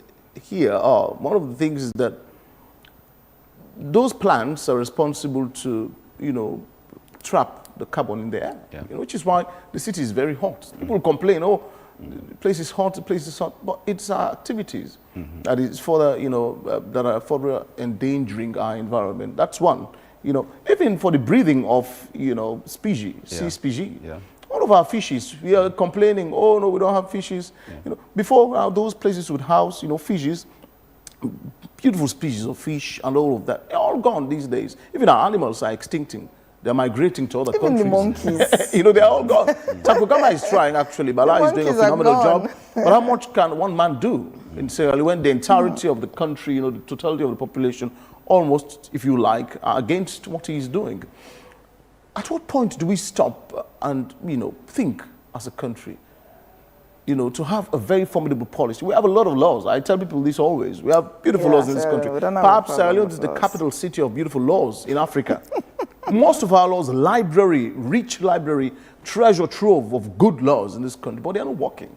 [SPEAKER 7] here are, one of the things is that those plants are responsible to, you know, trap the carbon in the air, you know, which is why the city is very hot. People complain, oh, the place is hot, the place is hot, but it's our activities that is further, you know, that are further endangering our environment. That's one, you know, even for the breathing of, you know, species, sea species. All of our fishes, we are complaining, oh no, we don't have fishes. You know, before those places would house, you know, fishes, beautiful species of fish and all of that. They're all gone these days. Even our animals are extincting. They're migrating to other countries.
[SPEAKER 6] Even the monkeys.
[SPEAKER 7] You know, they're all gone. Chakukama is trying, actually. Bala is doing a phenomenal job. But how much can one man do in Sierra Leone when the entirety of the country, you know, the totality of the population, almost, if you like, are against what he's doing? At what point do we stop and, you know, think as a country, you know, to have a very formidable policy? We have a lot of laws. I tell people this always. We have beautiful laws in this country. Perhaps Sierra Leone is the capital city of beautiful laws in Africa. Most of our laws, library, rich library, treasure trove of good laws in this country, but they are not working.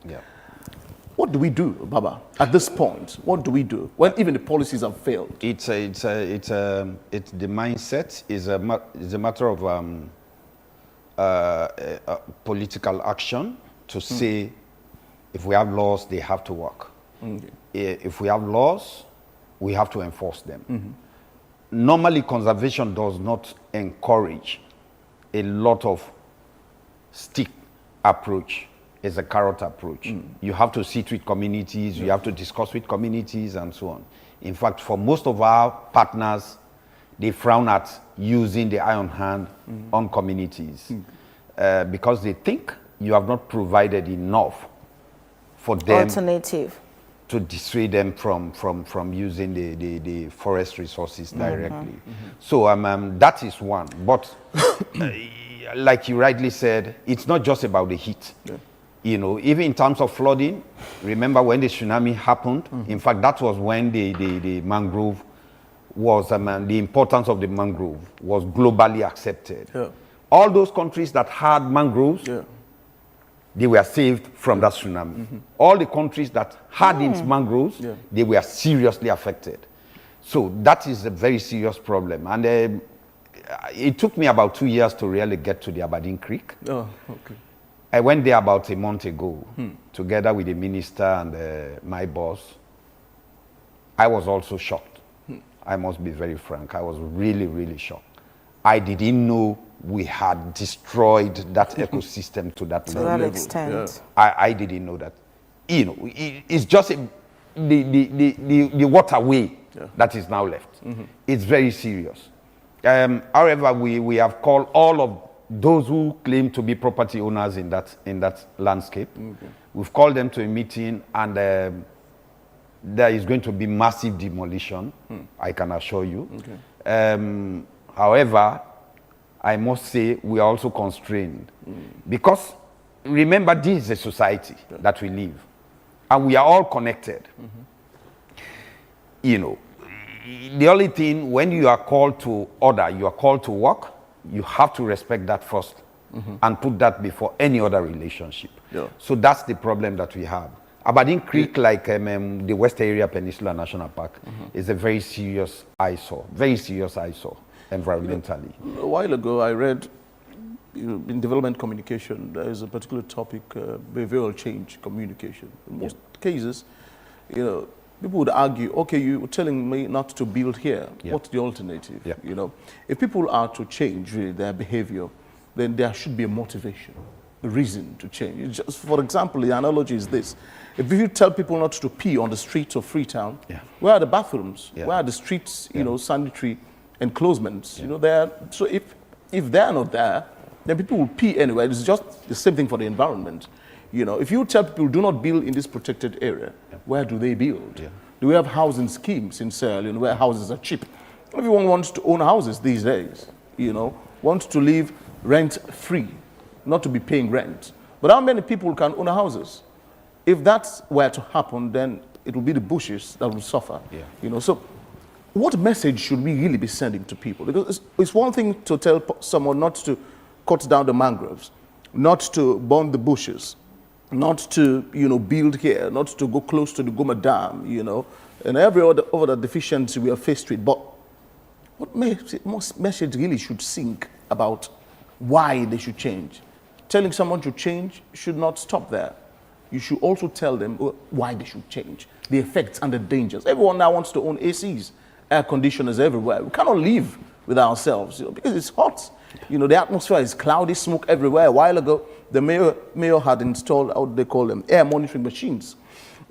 [SPEAKER 7] What do we do, Baba, at this point? What do we do when even the policies have failed?
[SPEAKER 14] It's the mindset is a matter of political action to say, if we have laws, they have to work. If we have laws, we have to enforce them. Normally, conservation does not encourage a lot of stick approach. It's a carrot approach. You have to sit with communities, you have to discuss with communities, and so on. In fact, for most of our partners, they frown at using the iron hand on communities because they think you have not provided enough for them to dissuade them from using the forest resources directly. So that is one. But like you rightly said, it's not just about the heat. You know, even in terms of flooding, remember when the tsunami happened? In fact, that was when the mangrove was, the importance of the mangrove was globally accepted. All those countries that had mangroves, they were saved from that tsunami. All the countries that hadn't mangroves, they were seriously affected. So that is a very serious problem. And it took me about 2 years to really get to the Aberdeen Creek. I went there about a month ago, together with the minister and my boss. I was also shocked. I must be very frank. I was really, really shocked. I didn't know we had destroyed that ecosystem to that level.
[SPEAKER 6] To that extent.
[SPEAKER 14] Yeah. I didn't know that. You know, it's just the waterway that is now left. It's very serious. However, we have called all of those who claim to be property owners in that landscape. We've called them to a meeting, and there is going to be massive demolition, I can assure you. However, I must say we are also constrained because remember, this is a society that we live, and we are all connected. You know, the only thing, when you are called to order, you are called to work, you have to respect that first and put that before any other relationship. So that's the problem that we have. Aberdeen Creek, like the West Area Peninsula National Park, is a very serious eyesore, environmentally.
[SPEAKER 7] A while ago, I read in development communication, there is a particular topic, behavioral change communication. In most cases, you know, people would argue, okay, you're telling me not to build here. What's the alternative? You know, if people are to change really their behavior, then there should be a motivation, a reason to change. It's just, for example, the analogy is this. If you tell people not to pee on the streets of Freetown, where are the bathrooms? Where are the streets, you know, sanitary enclosements? You know, there. So if they're not there, then people will pee anywhere. It's just the same thing for the environment. You know, if you tell people do not build in this protected area, where do they build? Do we have housing schemes in Sierra Leone where houses are cheap? Everyone wants to own houses these days, you know, wants to live rent-free, not to be paying rent. But how many people can own houses? If that's were to happen, then it will be the bushes that will suffer. You know, so what message should we really be sending to people? Because it's one thing to tell someone not to cut down the mangroves, not to burn the bushes, not to, you know, build here, not to go close to the Goma Dam, you know, and every other deficiency we are faced with. But what message really should sink about why they should change? Telling someone to change should not stop there. You should also tell them why they should change, the effects and the dangers. Everyone now wants to own ACs, air conditioners everywhere. We cannot live with ourselves, you know, because it's hot. You know, the atmosphere is cloudy, smoke everywhere. A while ago, the mayor had installed what they call them air monitoring machines.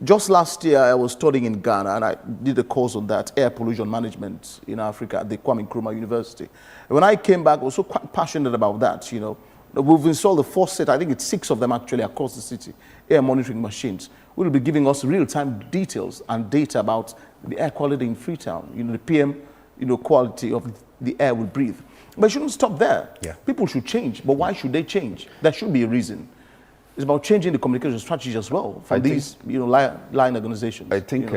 [SPEAKER 7] Just last year, I was studying in Ghana, and I did a course on that, air pollution management in Africa at the Kwame Nkrumah University. And when I came back, I was so quite passionate about that, you know. We've installed the first set, I think it's 6 of them actually across the city, air monitoring machines. Will be giving us real-time details and data about the air quality in Freetown, you know, the PM, you know, quality of the air we breathe. But it shouldn't stop there. People should change, but why should they change? There should be a reason. It's about changing the communication strategy as well for these, you know, line organizations.
[SPEAKER 14] I think,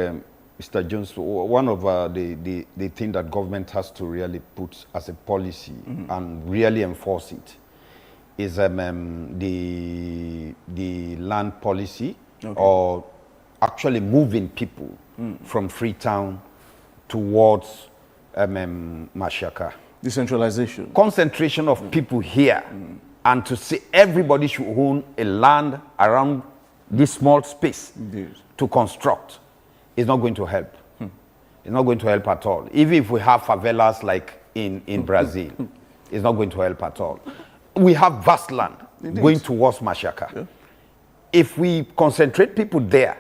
[SPEAKER 14] Mr. Jones, one of the thing that government has to really put as a policy and really enforce it is the land policy, or actually moving people from Freetown towards Mashaka.
[SPEAKER 7] Decentralization.
[SPEAKER 14] Concentration of people here, and to say everybody should own a land around this small space to construct is not going to help. It's not going to help at all. Even if we have favelas like in Brazil, it's not going to help at all. We have vast land going towards Mashaka. If we concentrate people there,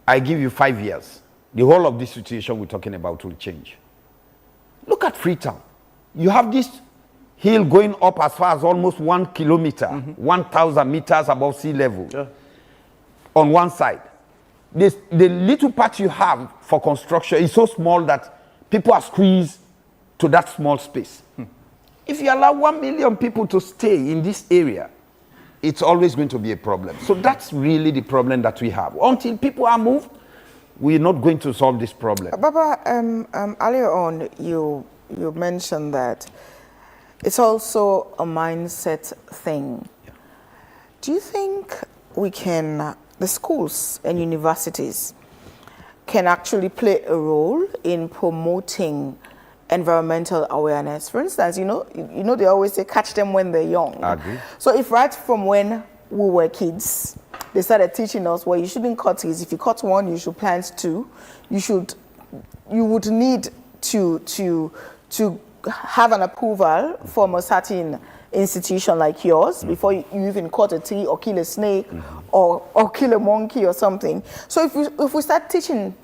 [SPEAKER 14] I give you 5 years, the whole of this situation we're talking about will change. Look at Freetown. You have this hill going up as far as almost 1 kilometer, 1,000 meters above sea level on one side. The little part you have for construction is so small that people are squeezed to that small space. If you allow 1 million people to stay in this area, it's always going to be a problem. So that's really the problem that we have. Until people are moved, we're not going to solve this problem.
[SPEAKER 6] Baba, earlier on, you mentioned that it's also a mindset thing. Do you think the schools and universities can actually play a role in promoting environmental awareness? For instance, you know they always say catch them when they're young.
[SPEAKER 14] I agree.
[SPEAKER 6] So if right from when we were kids, they started teaching us, well, you shouldn't cut trees. If you cut one, you should plant two. You would need to have an approval from a certain institution like yours before you even cut a tree or kill a snake or kill a monkey or something. So if we start teaching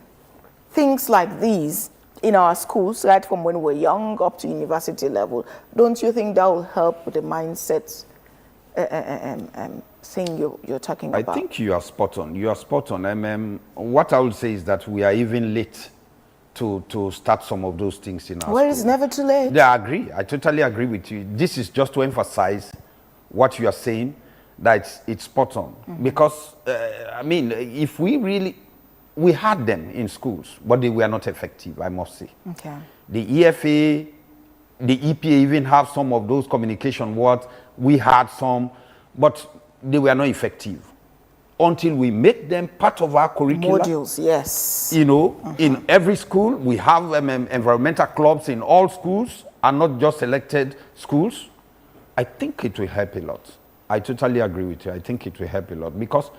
[SPEAKER 6] things like these in our schools, right from when we're young up to university level, don't you think that will help with the mindset thing you're talking about?
[SPEAKER 14] I think you are spot on. You are spot on. What I would say is that we are even late to start some of those things in our
[SPEAKER 6] Well, it's never too late.
[SPEAKER 14] Yeah, I agree. I totally agree with you. This is just to emphasize what you are saying, that it's spot on. Because, I mean, if we had them in schools, but they were not effective, I must say.
[SPEAKER 6] Okay.
[SPEAKER 14] The EFA, the EPA even have some of those communication words. We had some, but they were not effective until we make them part of our curriculum.
[SPEAKER 6] Modules, yes.
[SPEAKER 14] You know, in every school, we have environmental clubs in all schools and not just selected schools. I think it will help a lot. I totally agree with you. I think it will help a lot because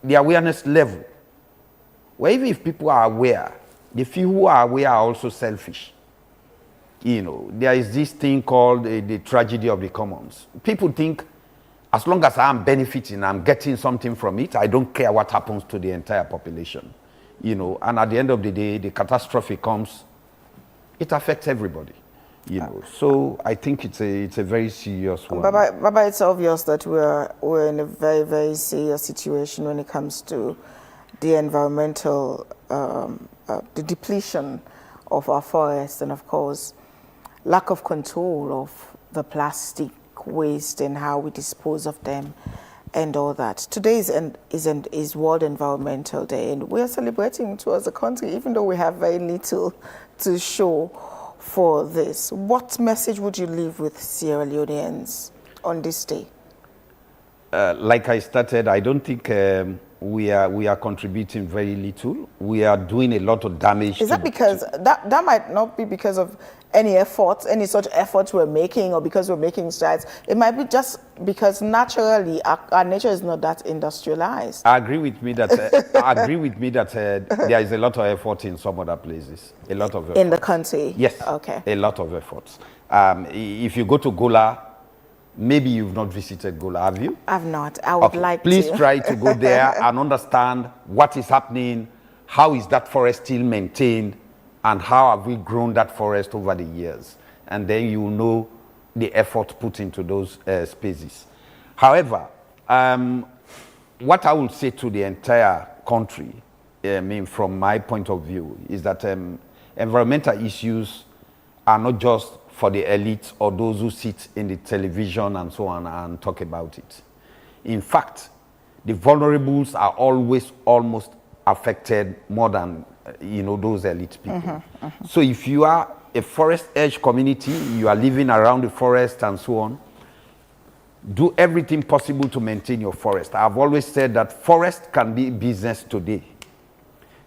[SPEAKER 14] the awareness level, where even if people are aware, the few who are aware are also selfish. You know, there is this thing called the tragedy of the commons. People think, as long as I'm benefiting, I'm getting something from it, I don't care what happens to the entire population. You know, and at the end of the day, the catastrophe comes, it affects everybody. You know, so I think it's a very serious one.
[SPEAKER 6] Baba, it's obvious that we're in a very, very serious situation when it comes to the environmental, the depletion of our forests, and of course, lack of control of the plastic waste and how we dispose of them and all that. Today is World Environmental Day, and we are celebrating towards the country, even though we have very little to show for this. What message would you leave with Sierra Leoneans on this day?
[SPEAKER 14] Like I started, I don't think we are contributing very little. We are doing a lot of damage.
[SPEAKER 6] Is that because that might not be because of any efforts, any such efforts we're making, or because we're making strides? It might be just because naturally our nature is not that industrialized.
[SPEAKER 14] I agree with me that there is a lot of effort in some other places. A lot of effort.
[SPEAKER 6] In the country.
[SPEAKER 14] Yes.
[SPEAKER 6] Okay.
[SPEAKER 14] A lot of efforts. If you go to Gola, maybe you've not visited Gola, have you?
[SPEAKER 6] I've not. I would like to.
[SPEAKER 14] Please try to go there and understand what is happening, how is that forest still maintained, and how have we grown that forest over the years. And then you know the effort put into those spaces. However, what I will say to the entire country, I mean, from my point of view, is that environmental issues are not just for the elites or those who sit in the television and so on and talk about it. In fact, the vulnerables are always almost affected more than those elite people. So if you are a forest edge community, you are living around the forest and so on, do everything possible to maintain your forest. I've always said that forest can be business today.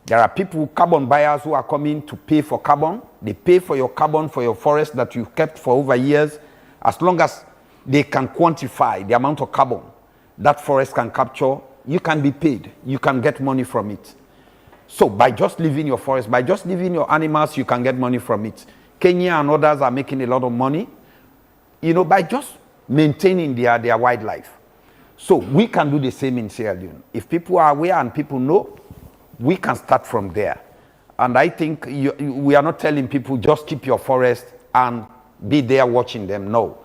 [SPEAKER 14] There are people, carbon buyers, who are coming to pay for carbon. They pay for your carbon for your forest that you've kept for over years. As long as they can quantify the amount of carbon that forest can capture, you can be paid. You can get money from it. So by just leaving your forest, by just leaving your animals, you can get money from it. Kenya and others are making a lot of money, by just maintaining their wildlife. So we can do the same in Sierra Leone. If people are aware and people know, we can start from there. And I think we are not telling people just keep your forest and be there watching them. No.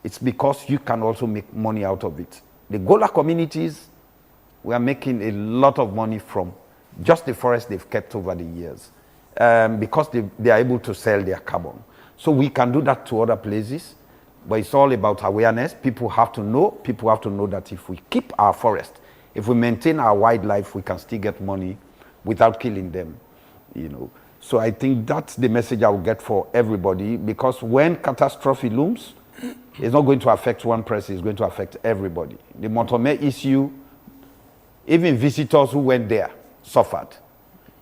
[SPEAKER 14] It's because you can also make money out of it. The Gola communities, we are making a lot of money from just the forest they've kept over the years because they are able to sell their carbon. So we can do that to other places, but it's all about awareness. People have to know that if we keep our forest, if we maintain our wildlife, we can still get money without killing them, So I think that's the message I will get for everybody, because when catastrophe looms, it's not going to affect one person, it's going to affect everybody. The Montome issue, even visitors who went there suffered,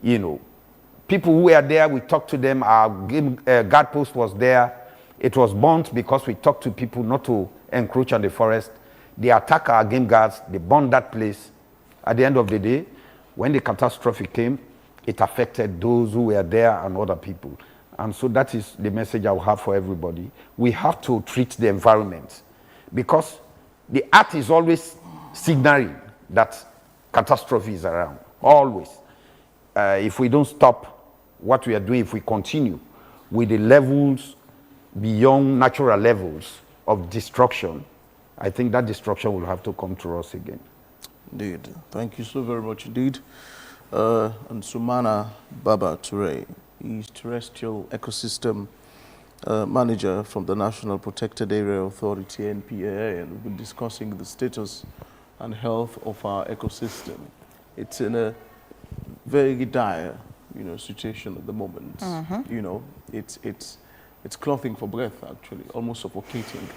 [SPEAKER 14] People who were there, we talked to them, our guard post was there. It was burnt because we talked to people not to encroach on the forest. They attacked our game guards, they burned that place. at the end of the day, when the catastrophe came, it affected those who were there and other people. And so that is the message I will have for everybody. We have to treat the environment because the earth is always signaling that catastrophe is around, always. If we don't stop what we are doing, if we continue with the levels beyond natural levels of destruction, I think that destruction will have to come to us again.
[SPEAKER 7] Indeed. Thank you so very much indeed. And Sumana Baba Ture, he's Terrestrial Ecosystem Manager from the National Protected Area Authority, NPAA, and we've been discussing the status and health of our ecosystem. It's in a very dire, situation at the moment. It's clothing for breath, actually, almost suffocating.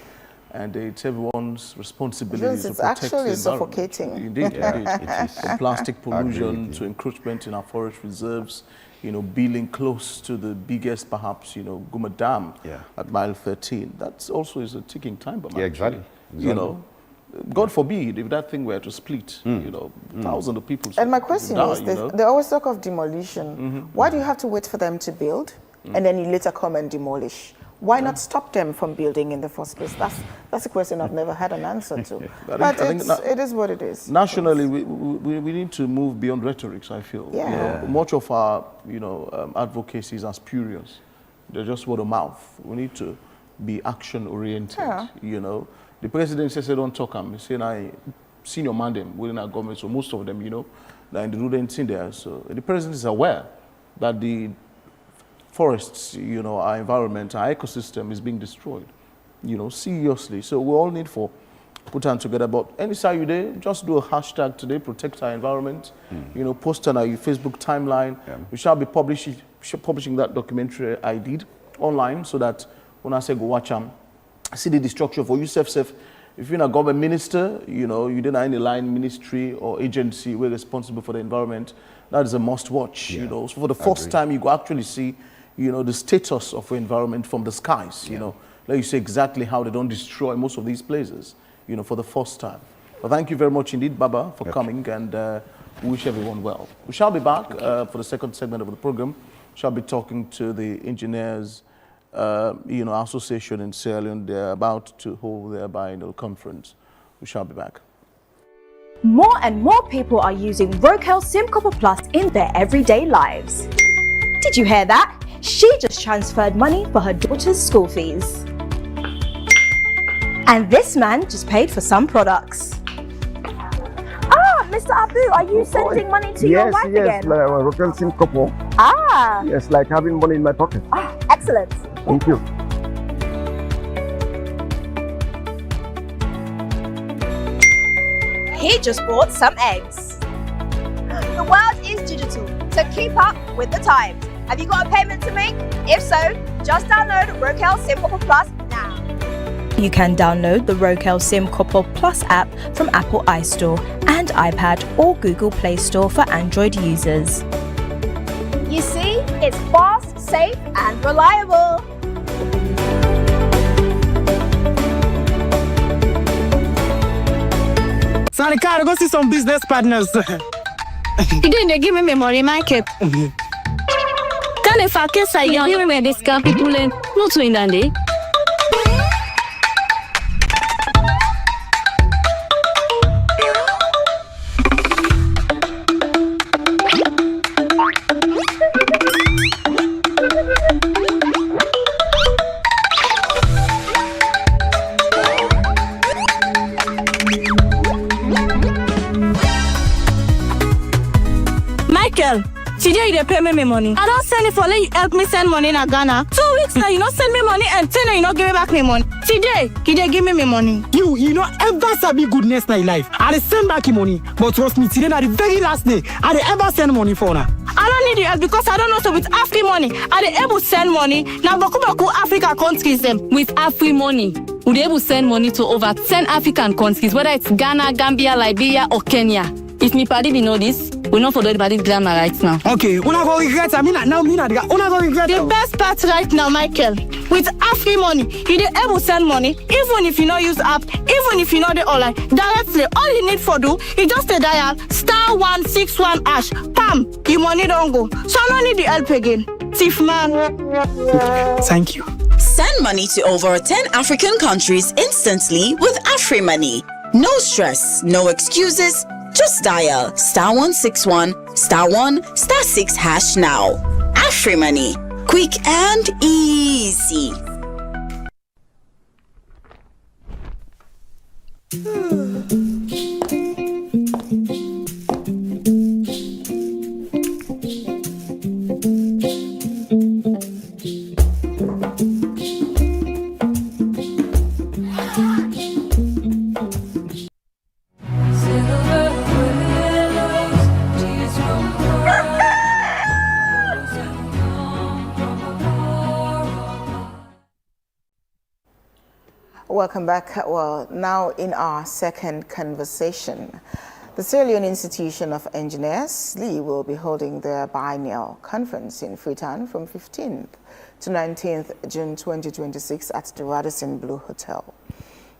[SPEAKER 7] And it's everyone's responsibility to protect the environment.
[SPEAKER 6] It's actually suffocating.
[SPEAKER 7] Indeed, it is. From plastic pollution to encroachment in our forest reserves, building close to the biggest, perhaps, Guma Dam at mile 13. That also is a ticking time bomb.
[SPEAKER 14] Yeah, exactly.
[SPEAKER 7] God forbid if that thing were to split, thousands of people.
[SPEAKER 6] And my question is, they always talk of demolition. Why do you have to wait for them to build and then you later come and demolish? Why not stop them from building in the first place? That's a question I've never had an answer to. But it is what it is.
[SPEAKER 7] Nationally, we need to move beyond rhetorics, I feel. Much of our advocacy is spurious. They're just word of mouth. We need to be action-oriented, The president says, don't talk. He's saying, I senior man them within our government, so most of them, they're in the rudents in there. So the president is aware that the forests, our environment, our ecosystem is being destroyed, seriously. So we all need to put hands together. But any side you day, just do a hashtag today, protect our environment, post on our Facebook timeline. We shall be publishing that documentary I did online so that when I say go watch them, see the destruction for yourself. If you're a government minister, you didn't have any line ministry or agency we're responsible for the environment, that is a must watch, So for the first time, you go actually see, the status of the environment from the skies, Let you see exactly how they don't destroy most of these places, for the first time. Well, thank you very much indeed, Baba, for coming, and wish everyone well. We shall be back for the second segment of the program. Shall be talking to the engineers, association in Sierra Leone. They're about to hold their biennial conference. We shall be back.
[SPEAKER 15] More and more people are using Wakeup SIM Copper Plus in their everyday lives. Did you hear that? She just transferred money for her daughter's school fees. And this man just paid for some products. Ah, Mr. Abu, are you sending money to your wife again?
[SPEAKER 16] Yes, like Wakeup SIM Copper.
[SPEAKER 15] Ah.
[SPEAKER 16] Yes, like having money in my pocket.
[SPEAKER 15] Ah, excellent.
[SPEAKER 16] Thank you.
[SPEAKER 15] He just bought some eggs. The world is digital, so keep up with the times. Have you got a payment to make? If so, just download Wakeup SIM Copper Plus now. You can download the Wakeup SIM Copper Plus app from Apple iStore and iPad or Google Play Store for Android users. You see, it's fast, safe and reliable.
[SPEAKER 17] Sorry, car, go see some business partners.
[SPEAKER 18] You didn't give me memory, Michael. Can if I kiss I give me this car people in not to Indy.
[SPEAKER 17] Today you pay me money. I don't send it for let you help me send money in Ghana. 2 weeks now you not send me money and 10 you not give me back me money. Today, give me money.
[SPEAKER 19] You not ever sabi goodness in life. I send back your money, but trust me, today na the very last day I ever send money for now.
[SPEAKER 17] I don't need your help because I don't know so with Afri money. I dey able send money. Now Baku Africa countries them
[SPEAKER 18] with Afri money. We dey able send money to over 10 African countries, whether it's Ghana, Gambia, Liberia, or Kenya. If me party be know this, we We not follow the body drama right now.
[SPEAKER 19] Okay, una go regret. I mean, now me not. Una go regret.
[SPEAKER 17] The best part right now, Michael, with Afri money, you dey able send money, even if you not use app, even if you not the online, directly. All you need for do, you just a dial *161#. Pam, your money don't go. So I don't need the help again. Thief man.
[SPEAKER 19] Thank you.
[SPEAKER 20] Send money to over 10 African countries instantly with Afri Money. No stress, no excuses. Just dial *161*1*6# now. Afri Money, quick and easy.
[SPEAKER 6] Welcome back. Well, now in our second conversation, the Sierra Leone Institution of Engineers, SLE, will be holding their biennial conference in Freetown from 15th to 19th June 2026 at the Radisson Blu Hotel.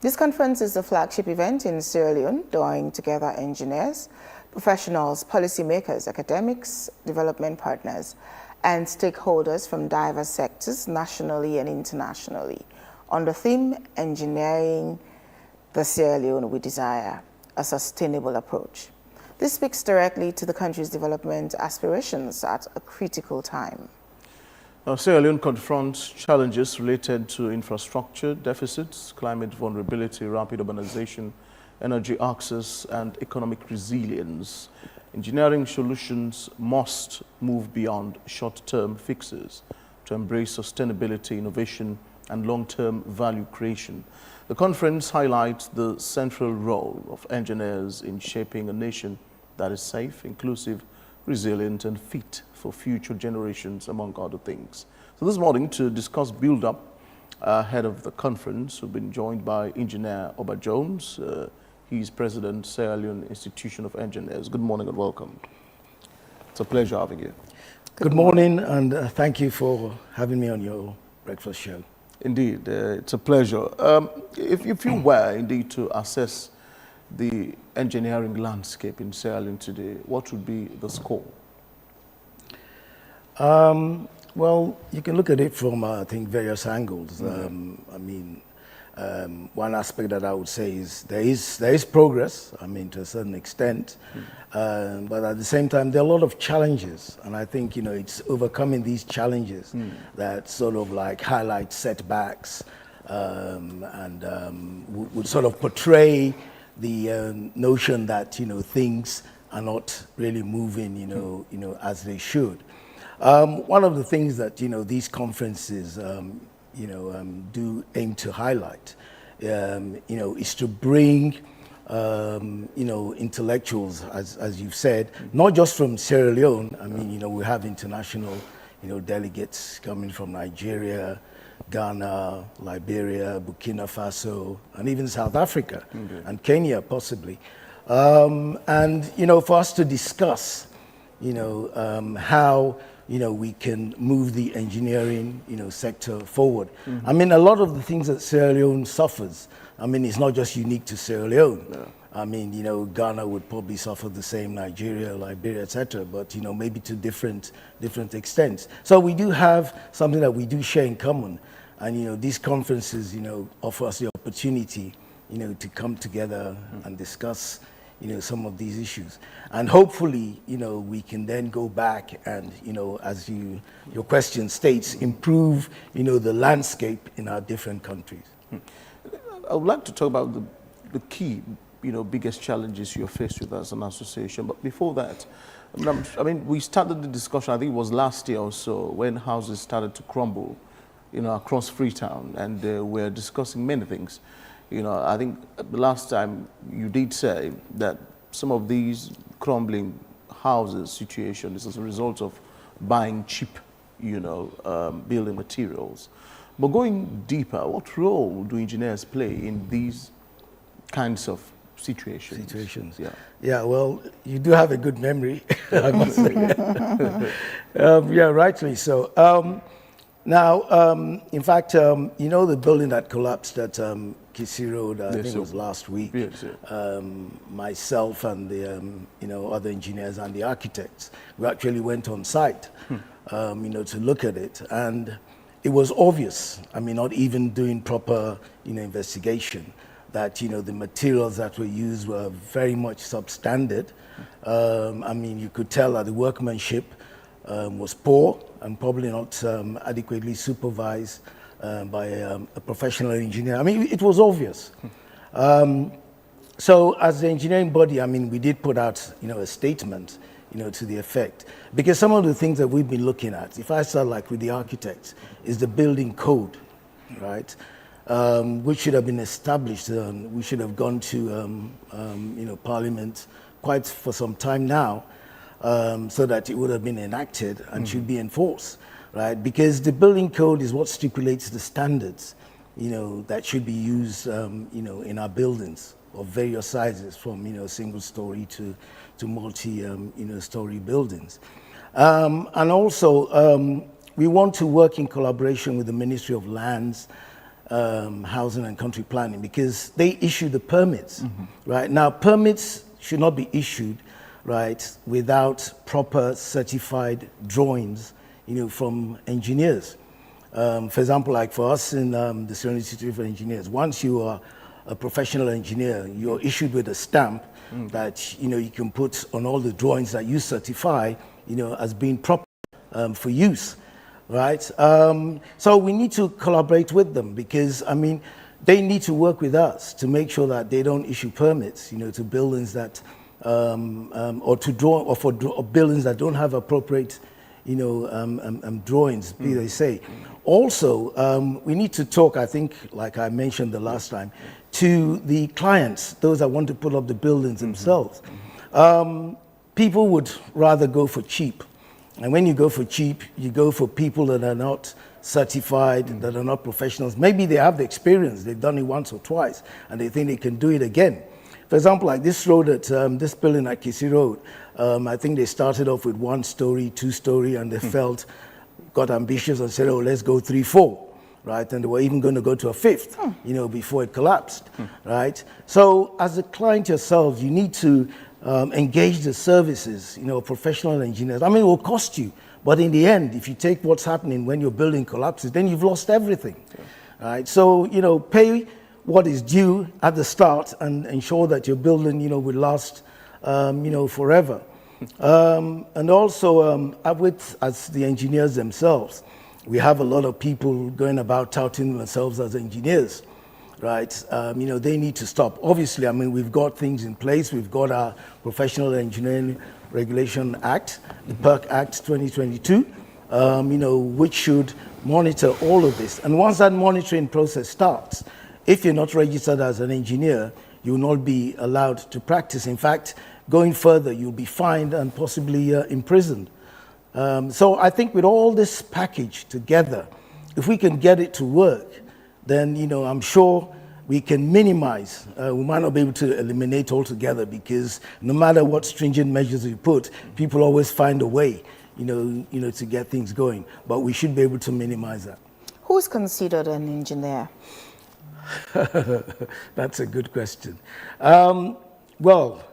[SPEAKER 6] This conference is a flagship event in Sierra Leone, drawing together engineers, professionals, policymakers, academics, development partners, and stakeholders from diverse sectors nationally and internationally, on the theme, Engineering the Sierra Leone We Desire, a Sustainable Approach. This speaks directly to the country's development aspirations at a critical time.
[SPEAKER 7] Sierra Leone confronts challenges related to infrastructure deficits, climate vulnerability, rapid urbanization, energy access, and economic resilience. Engineering solutions must move beyond short-term fixes to embrace sustainability, innovation, and long-term value creation. The conference highlights the central role of engineers in shaping a nation that is safe, inclusive, resilient, and fit for future generations, among other things. So this morning, to discuss build-up ahead of the conference, we've been joined by Engineer Oba Jones. He's President, Sierra Leone Institution of Engineers. Good morning and welcome. It's a pleasure having you.
[SPEAKER 21] Good morning, and thank you for having me on your breakfast show.
[SPEAKER 7] Indeed, it's a pleasure. If you were indeed to assess the engineering landscape in Sierra Leone today, what would be the score?
[SPEAKER 21] Well, you can look at it from, I think, various angles. One aspect that I would say is there is progress, to a certain extent, but at the same time, there are a lot of challenges, and I think, it's overcoming these challenges that sort of like highlight setbacks and would sort of portray the notion that, things are not really moving, as they should. One of the things that, these conferences do aim to highlight, is to bring, intellectuals, as you've said, not just from Sierra Leone. We have international, delegates coming from Nigeria, Ghana, Liberia, Burkina Faso, and even South Africa, and Kenya possibly. And, for us to discuss, how we can move the engineering, sector forward. A lot of the things that Sierra Leone suffers, it's not just unique to Sierra Leone. No. Ghana would probably suffer the same, Nigeria, Liberia, etc., but, maybe to different extents. So we do have something that we do share in common. And, these conferences, offer us the opportunity, to come together and discuss some of these issues. And hopefully, we can then go back and, as your question states, improve, the landscape in our different countries.
[SPEAKER 7] I would like to talk about the key, biggest challenges you're faced with as an association. But before that, we started the discussion, I think it was last year or so, when houses started to crumble, across Freetown, and we're discussing many things. I think the last time you did say that some of these crumbling houses situation is as a result of buying cheap, building materials. But going deeper, what role do engineers play in these kinds of situations. Yeah.
[SPEAKER 21] Yeah, well, you do have a good memory, I must say. Yeah, rightly so. Now, in fact, you know the building that collapsed at Kisi Road, I think it was last week.
[SPEAKER 7] Yes,
[SPEAKER 21] Myself and the other engineers and the architects, we actually went on site, to look at it, and it was obvious. I mean, not even doing proper, investigation, that the materials that were used were very much substandard. I mean, you could tell that the workmanship was poor and probably not adequately supervised by a professional engineer. I mean, it was obvious. So as the engineering body, I mean, we did put out, a statement, to the effect. Because some of the things that we've been looking at, if I start like with the architects, is the building code, right? Which should have been established. We should have gone to, Parliament quite for some time now, so that it would have been enacted and should be enforced, right? Because the building code is what stipulates the standards, that should be used, in our buildings of various sizes, from single story to multi, story buildings, and also we want to work in collaboration with the Ministry of Lands, Housing and Country Planning, because they issue the permits, right? Now, permits should not be issued, right, without proper certified drawings, from engineers. For example, like for us in the Serenity Institute for Engineers, once you are a professional engineer, you're issued with a stamp that, you can put on all the drawings that you certify, as being proper for use, right? So we need to collaborate with them because, I mean, they need to work with us to make sure that they don't issue permits, to buildings that, for buildings that don't have appropriate, drawings, be they say. Also, we need to talk, I think, like I mentioned the last time, to the clients, those that want to put up the buildings themselves. People would rather go for cheap. And when you go for cheap, you go for people that are not certified, that are not professionals. Maybe they have the experience, they've done it once or twice, and they think they can do it again. For example, like this road at, this building at Kisi Road, I think they started off with 1 story, 2 story, and they got ambitious and said, oh, let's go 3, 4, right? And they were even going to go to a 5th, before it collapsed, right? So as a client yourself, you need to engage the services, professional engineers. I mean, it will cost you, but in the end, if you take what's happening when your building collapses, then you've lost everything, right? So, pay what is due at the start and ensure that your building, will last, forever. And also, as the engineers themselves, we have a lot of people going about touting themselves as engineers, right? They need to stop. Obviously, I mean, we've got things in place. We've got our Professional Engineering Regulation Act, the PERC Act 2022, which should monitor all of this. And once that monitoring process starts, if you're not registered as an engineer, you will not be allowed to practice. In fact, going further, you'll be fined and possibly imprisoned. So I think with all this package together, if we can get it to work, then, I'm sure we can minimize. We might not be able to eliminate altogether because no matter what stringent measures we put, people always find a way, to get things going. But we should be able to minimize that.
[SPEAKER 6] Who is considered an engineer?
[SPEAKER 21] That's a good question. Well,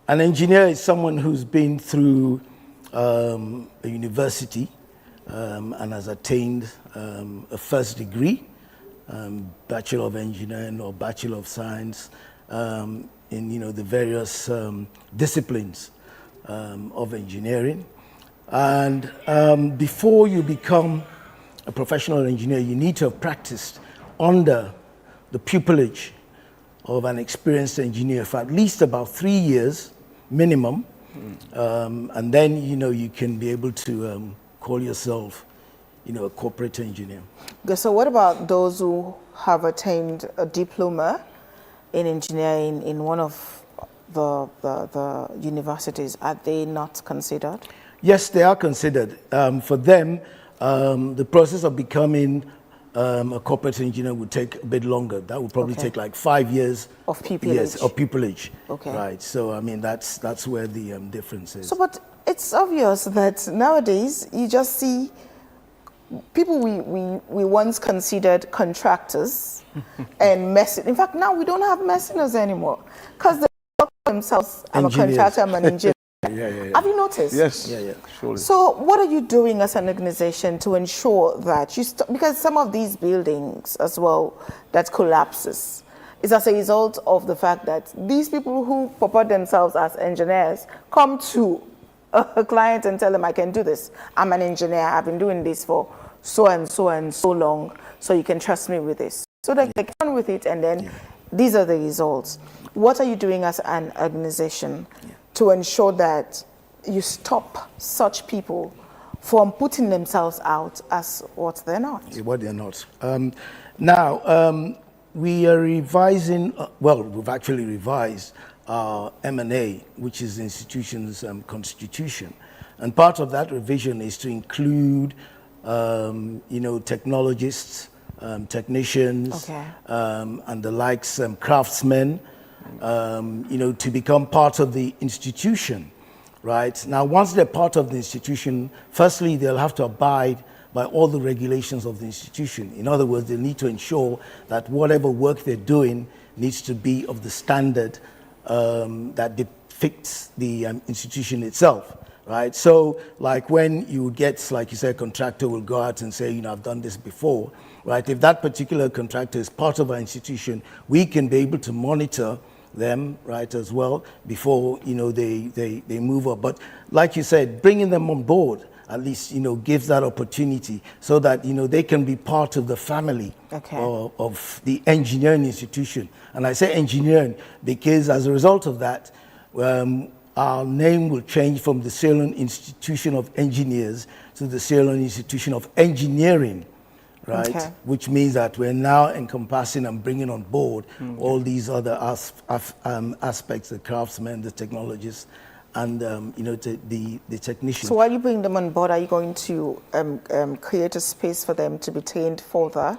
[SPEAKER 21] an engineer is someone who's been through a university and has attained a first degree, Bachelor of Engineering or Bachelor of Science in the various disciplines of engineering. And before you become a professional engineer, you need to have practiced under the pupillage of an experienced engineer for at least about 3 years minimum, and then you can be able to call yourself a corporate engineer.
[SPEAKER 6] Okay, so what about those who have attained a diploma in engineering in one of the universities? Are they not considered?
[SPEAKER 21] Yes, they are considered. For them, the process of becoming a corporate engineer would take a bit longer. That would probably take like 5 years.
[SPEAKER 6] Of pupillage.
[SPEAKER 21] Yes, of pupillage.
[SPEAKER 6] Okay.
[SPEAKER 21] Right, so I mean, that's where the difference is.
[SPEAKER 6] So, but it's obvious that nowadays you just see people we once considered contractors and in fact, now we don't have messiners anymore because they work for themselves. I'm a contractor, I'm an engineer.
[SPEAKER 21] Yeah.
[SPEAKER 6] Have you noticed?
[SPEAKER 21] Yes. Yeah, surely.
[SPEAKER 6] So what are you doing as an organization to ensure that you because some of these buildings as well that collapses is as a result of the fact that these people who purport themselves as engineers come to a client and tell them, I can do this. I'm an engineer. I've been doing this for so and so and so long, so you can trust me with this. So they get on with it, and then these are the results. What are you doing as an organization to ensure that you stop such people from putting themselves out as what they're not?
[SPEAKER 21] What they're not. Now, we are revising, well, we've actually revised our M&A, which is the institution's constitution. And part of that revision is to include, technologists, technicians, and the likes, craftsmen, to become part of the institution, right? Now, once they're part of the institution, firstly, they'll have to abide by all the regulations of the institution. In other words, they need to ensure that whatever work they're doing needs to be of the standard that depicts the institution itself, right? So, like when you get, like you said, a contractor will go out and say, I've done this before, right? If that particular contractor is part of our institution, we can be able to monitor them, right, as well, before, they move up. But like you said, bringing them on board at least, gives that opportunity so that, they can be part of the family of the engineering institution. And I say engineering because as a result of that, our name will change from the Sierra Leone Institution of Engineers to the Sierra Leone Institution of Engineering, right? Okay. Which means that we're now encompassing and bringing on board all these other aspects, the craftsmen, the technologists, and the technicians.
[SPEAKER 6] So while you bring them on board, are you going to create a space for them to be trained further?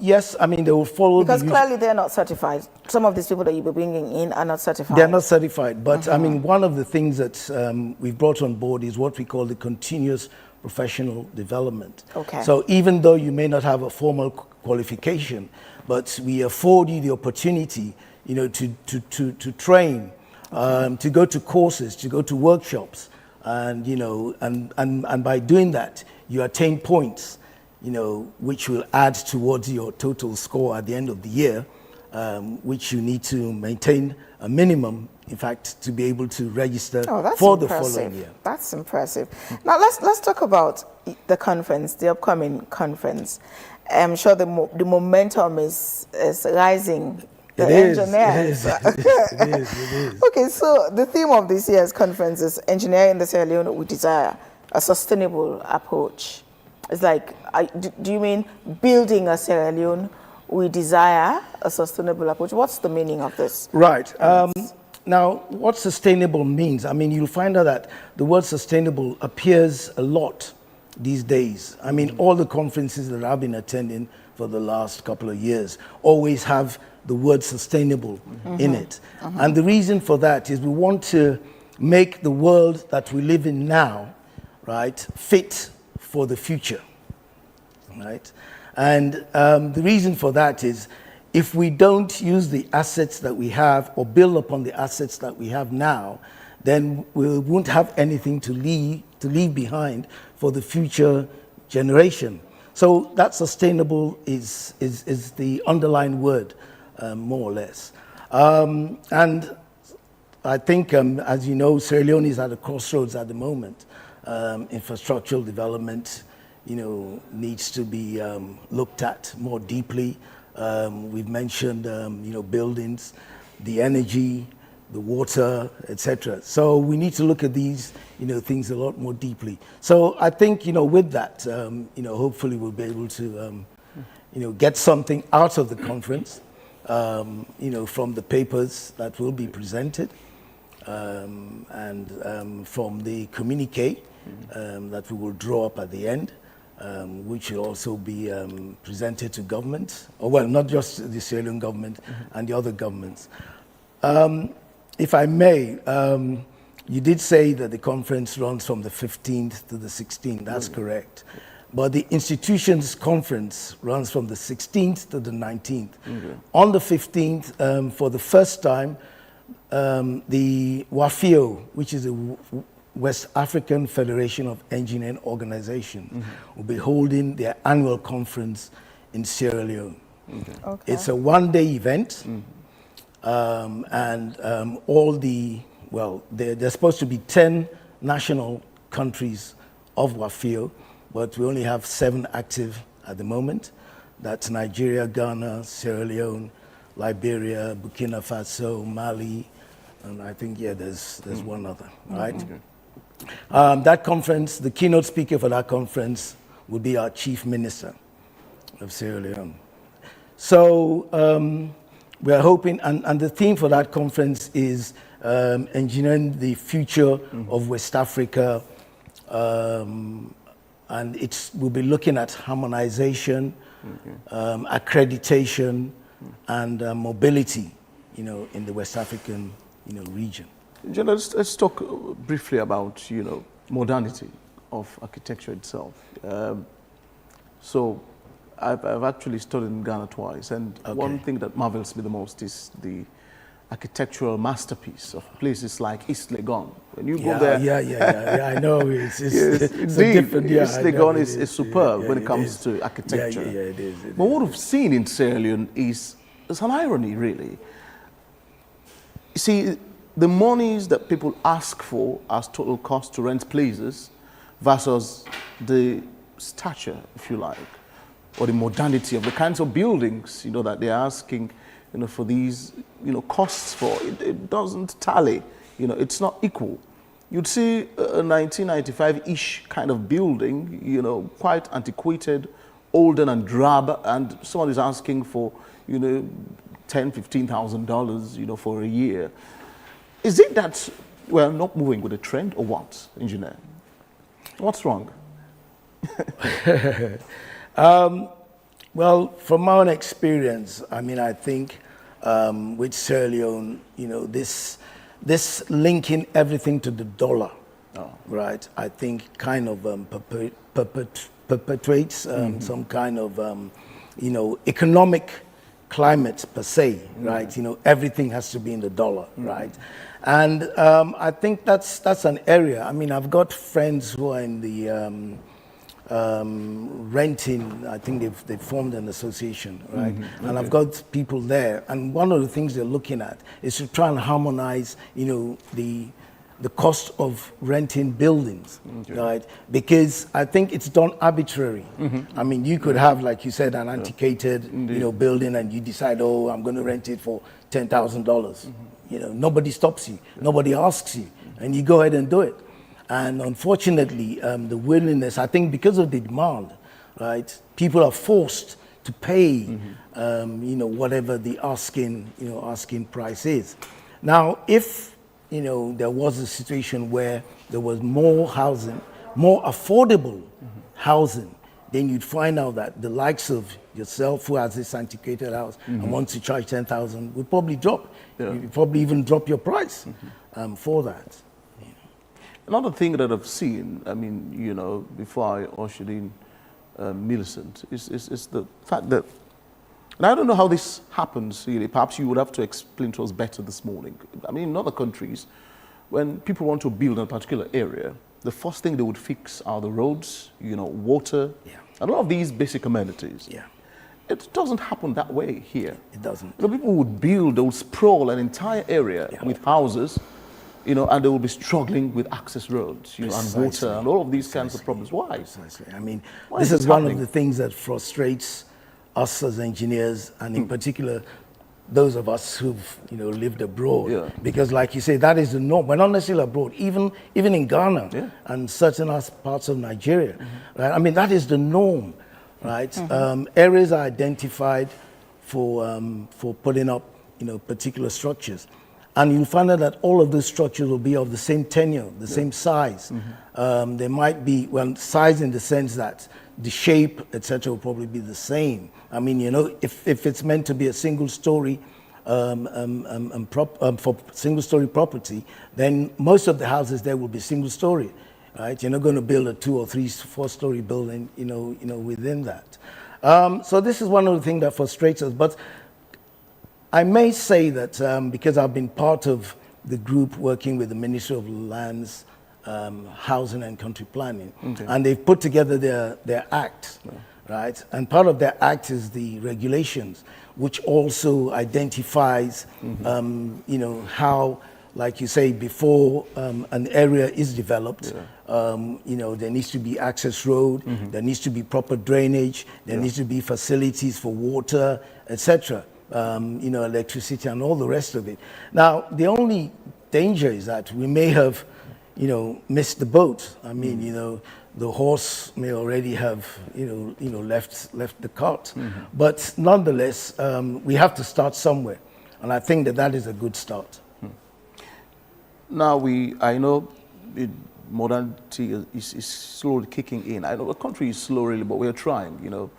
[SPEAKER 21] Yes, I mean, they will follow.
[SPEAKER 6] Because clearly they're not certified. Some of these people that you'll be bringing in are not certified.
[SPEAKER 21] They're not certified, but I mean, one of the things that we've brought on board is what we call the continuous professional development.
[SPEAKER 6] Okay.
[SPEAKER 21] So even though you may not have a formal qualification, but we afford you the opportunity, to train, to go to courses, to go to workshops, and and by doing that, you attain points, which will add towards your total score at the end of the year, which you need to maintain a minimum, in fact, to be able to register for the following year.
[SPEAKER 6] That's impressive. Now let's talk about the conference, the upcoming conference. I'm sure the momentum is rising.
[SPEAKER 21] It is.
[SPEAKER 6] Okay, so the theme of this year's conference is Engineering the Sierra Leone we Desire, a sustainable approach. It's like, do you mean building a Sierra Leone we desire, a sustainable approach? What's the meaning of this?
[SPEAKER 21] Right. Now, what sustainable means, I mean, you'll find out that the word sustainable appears a lot these days. I mean, all the conferences that I've been attending for the last couple of years always have the word sustainable in it. And the reason for that is we want to make the world that we live in now, right, fit for the future, right? And the reason for that is if we don't use the assets that we have or build upon the assets that we have now, then we won't have anything to leave behind for the future generation. So that sustainable is the underlying word, more or less. And I think, as you know, Sierra Leone is at a crossroads at the moment. Infrastructural development, needs to be looked at more deeply. We've mentioned, buildings, the energy, the water, etc. So we need to look at these, things a lot more deeply. So I think, with that, hopefully we'll be able to, get something out of the conference, from the papers that will be presented, and from the communique that we will draw up at the end. which will also be presented to government, or well, not just the Sierra Leone government and the other governments. If I may, you did say that the conference runs from the 15th to the 16th. That's correct. But the institution's conference runs from the 16th to the 19th. On the 15th, for the first time, the WAFIO, which is the West African Federation of Engineering Organization, will be holding their annual conference in Sierra Leone.
[SPEAKER 6] Okay.
[SPEAKER 21] It's a one-day event, and all the, well, there's supposed to be 10 national countries of WAFIO, but we only have 7 active at the moment. That's Nigeria, Ghana, Sierra Leone, Liberia, Burkina Faso, Mali, and I think, yeah, there's one other, right? That conference, the keynote speaker for that conference will be our Chief Minister of Sierra Leone. So we're hoping, and the theme for that conference is engineering the future of West Africa, and we'll be looking at harmonization, accreditation, and mobility, in the West African, region.
[SPEAKER 7] John, let's talk briefly about, modernity of architecture itself. So I've actually studied in Ghana twice, and one thing that marvels me the most is the architectural masterpiece of places like East Legon. When you go there,
[SPEAKER 21] I know it's
[SPEAKER 7] indeed,
[SPEAKER 21] different. Yeah,
[SPEAKER 7] East Legon is superb when it comes to architecture.
[SPEAKER 21] Yeah, it is.
[SPEAKER 7] But what we've seen in Sierra Leone is an irony, really. You see, the monies that people ask for as total cost to rent places versus the stature, if you like, or the modernity of the kinds of buildings, that they're asking, for these, costs for, it doesn't tally. It's not equal. You'd see a 1995-ish kind of building, quite antiquated, older and drab, and someone is asking for, $10,000, $15,000, for a year. Is it that we're not moving with the trend, or what, engineer? What's wrong?
[SPEAKER 21] Well, from my own experience, I think with Sierra Leone, this linking everything to the dollar, right? I think kind of perpetuates some kind of, economic climate per se, right? Everything has to be in the dollar, right? And I think that's an area. I've got friends who are in the renting. I think they've formed an association, right? And I've got people there, and one of the things they're looking at is to try and harmonize, the cost of renting buildings, right? Because I think it's done arbitrary. You could have, like you said, an antiquated, building, and you decide, oh, I'm going to rent it for $10,000. Nobody stops you, nobody asks you, and you go ahead and do it. And unfortunately, the willingness, I think because of the demand, right, people are forced to pay, whatever the asking price is. Now, if, there was a situation where there was more housing, more affordable housing, then you'd find out that the likes of yourself, who has this antiquated house and wants to charge $10,000, would probably drop. You'd probably even drop your price for that.
[SPEAKER 7] Another thing that I've seen, before I ushered in Millicent, is the fact that, and I don't know how this happens really, perhaps you would have to explain to us better this morning. In other countries, when people want to build in a particular area, the first thing they would fix are the roads, water, and a lot of these basic amenities. It doesn't happen that way here.
[SPEAKER 21] It doesn't.
[SPEAKER 7] People would build, they would sprawl an entire area with houses, and they will be struggling with access roads, and water, and all of these kinds of problems. Why?
[SPEAKER 21] Precisely. This is one of the things that frustrates us as engineers, and in particular, those of us who've lived abroad. Because, like you say, that is the norm. We're not necessarily abroad, even in Ghana and certain parts of Nigeria. Right? That is the norm, right? Areas are identified for putting up, particular structures. And you'll find out that all of those structures will be of the same tenure, the same size. There might be, size in the sense that the shape, etc., will probably be the same. I mean, you know, if it's meant to be a single story for single story property, then most of the houses there will be single story, right? You're not going to build a 2 or 3, 4 story building, you know, within that. So this is one of the things that frustrates us. But I may say that because I've been part of the group working with the Ministry of Lands, Housing and Country Planning, and they've put together their act, right? And part of their act is the regulations, which also identifies, you know, how, like you say, before an area is developed, you know, there needs to be access road, there needs to be proper drainage, there needs to be facilities for water, etc. You know, electricity and all the rest of it. Now, the only danger is that we may have, you know, missed the boat. I mean, you know, the horse may already have, you know, left the cart. But nonetheless, we have to start somewhere, and I think that is a good start.
[SPEAKER 7] Now I know modernity is slowly kicking in. I know the country is slow really, but we are trying, you know.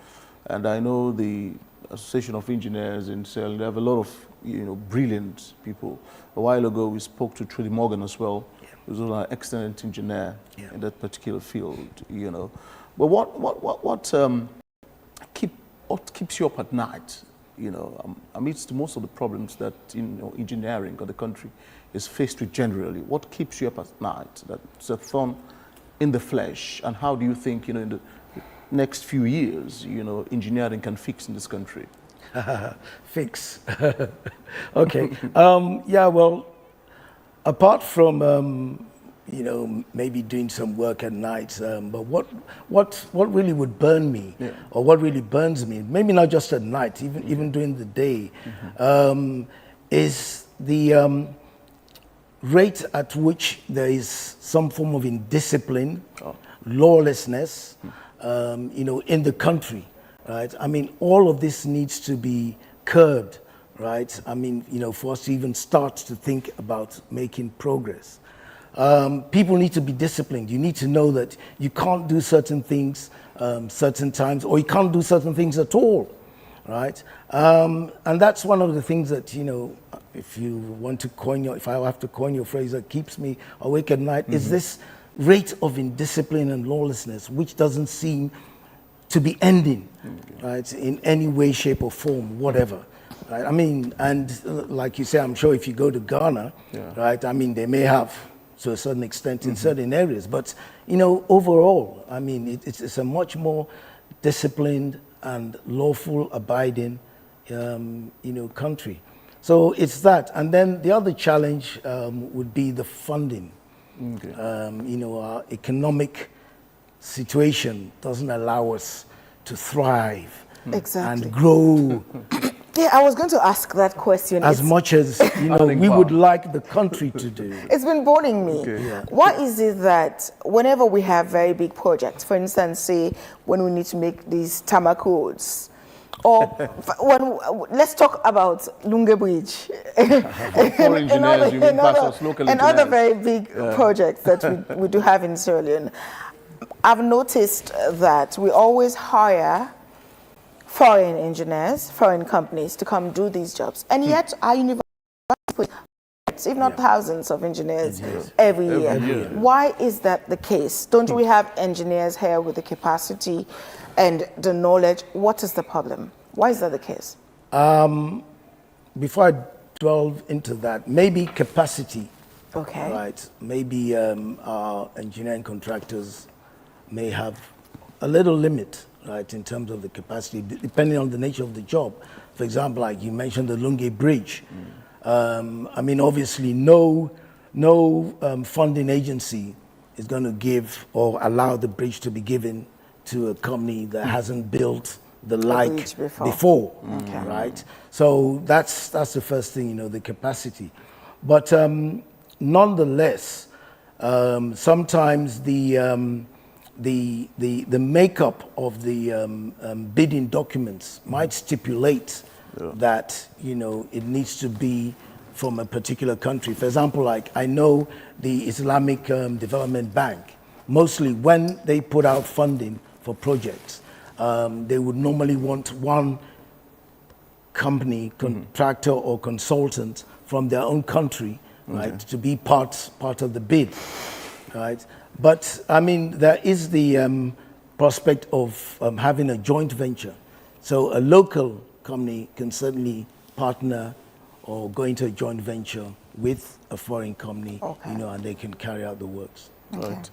[SPEAKER 7] And I know the Association of Engineers in Sale, they have a lot of, you know, brilliant people. A while ago, we spoke to Trudy Morgan as well, who's an excellent engineer in that particular field, you know. But what keeps you up at night, you know, amidst most of the problems that, you know, engineering or the country is faced with generally? What keeps you up at night? That's a thorn in the flesh. And how do you think, you know, in the next few years, you know, engineering can fix in this country?
[SPEAKER 21] Fix. Okay. Yeah, well, apart from, you know, maybe doing some work at night, but what really would burn me, or what really burns me, maybe not just at night, even during the day, is the rate at which there is some form of indiscipline, lawlessness, you know, in the country, right? I mean, all of this needs to be curbed, right? I mean, you know, for us to even start to think about making progress. People need to be disciplined. You need to know that you can't do certain things certain times, or you can't do certain things at all, right? And that's one of the things that, you know, if you want to if I have to coin your phrase that keeps me awake at night, is this rate of indiscipline and lawlessness, which doesn't seem to be ending, right, in any way, shape or form, whatever. Right? I mean, and like you say, I'm sure if you go to Ghana, right, I mean, they may have, to a certain extent, in certain areas, but, you know, overall, I mean, it's a much more disciplined and lawful abiding, you know, country. So it's that. And then the other challenge would be the funding. You know, our economic situation doesn't allow us to thrive and grow.
[SPEAKER 6] Yeah, I was going to ask that question.
[SPEAKER 21] As much as, you know, we would like the country to do.
[SPEAKER 6] It's been bothering me. Why is it that whenever we have very big projects, for instance, say when we need to make these tarmac roads, or when let's talk about Lunge Bridge and other very big projects that we do have in Sierra Leone, I've noticed that we always hire foreign engineers, foreign companies to come do these jobs, and yet our university puts, if not thousands of engineers every year. Why is that the case? Don't we have engineers here with the capacity and the knowledge? What is the problem? Why is that the case?
[SPEAKER 21] Before I delve into that, maybe capacity.
[SPEAKER 6] Okay.
[SPEAKER 21] Right. Maybe our engineering contractors may have a little limit, right, in terms of the capacity, depending on the nature of the job. For example, like you mentioned the Lunge Bridge. I mean, obviously, no funding agency is going to give or allow the bridge to be given to a company that hasn't built the like before, right? So that's the first thing, you know, the capacity. But nonetheless, sometimes the makeup of the bidding documents might stipulate that, you know, it needs to be from a particular country. For example, like I know the Islamic Development Bank, mostly when they put out funding for projects. They would normally want one company, contractor or consultant from their own country, right, to be part of the bid, right? But I mean, there is the prospect of having a joint venture. So a local company can certainly partner or go into a joint venture with a foreign company, you know, and they can carry out the works.
[SPEAKER 7] Right.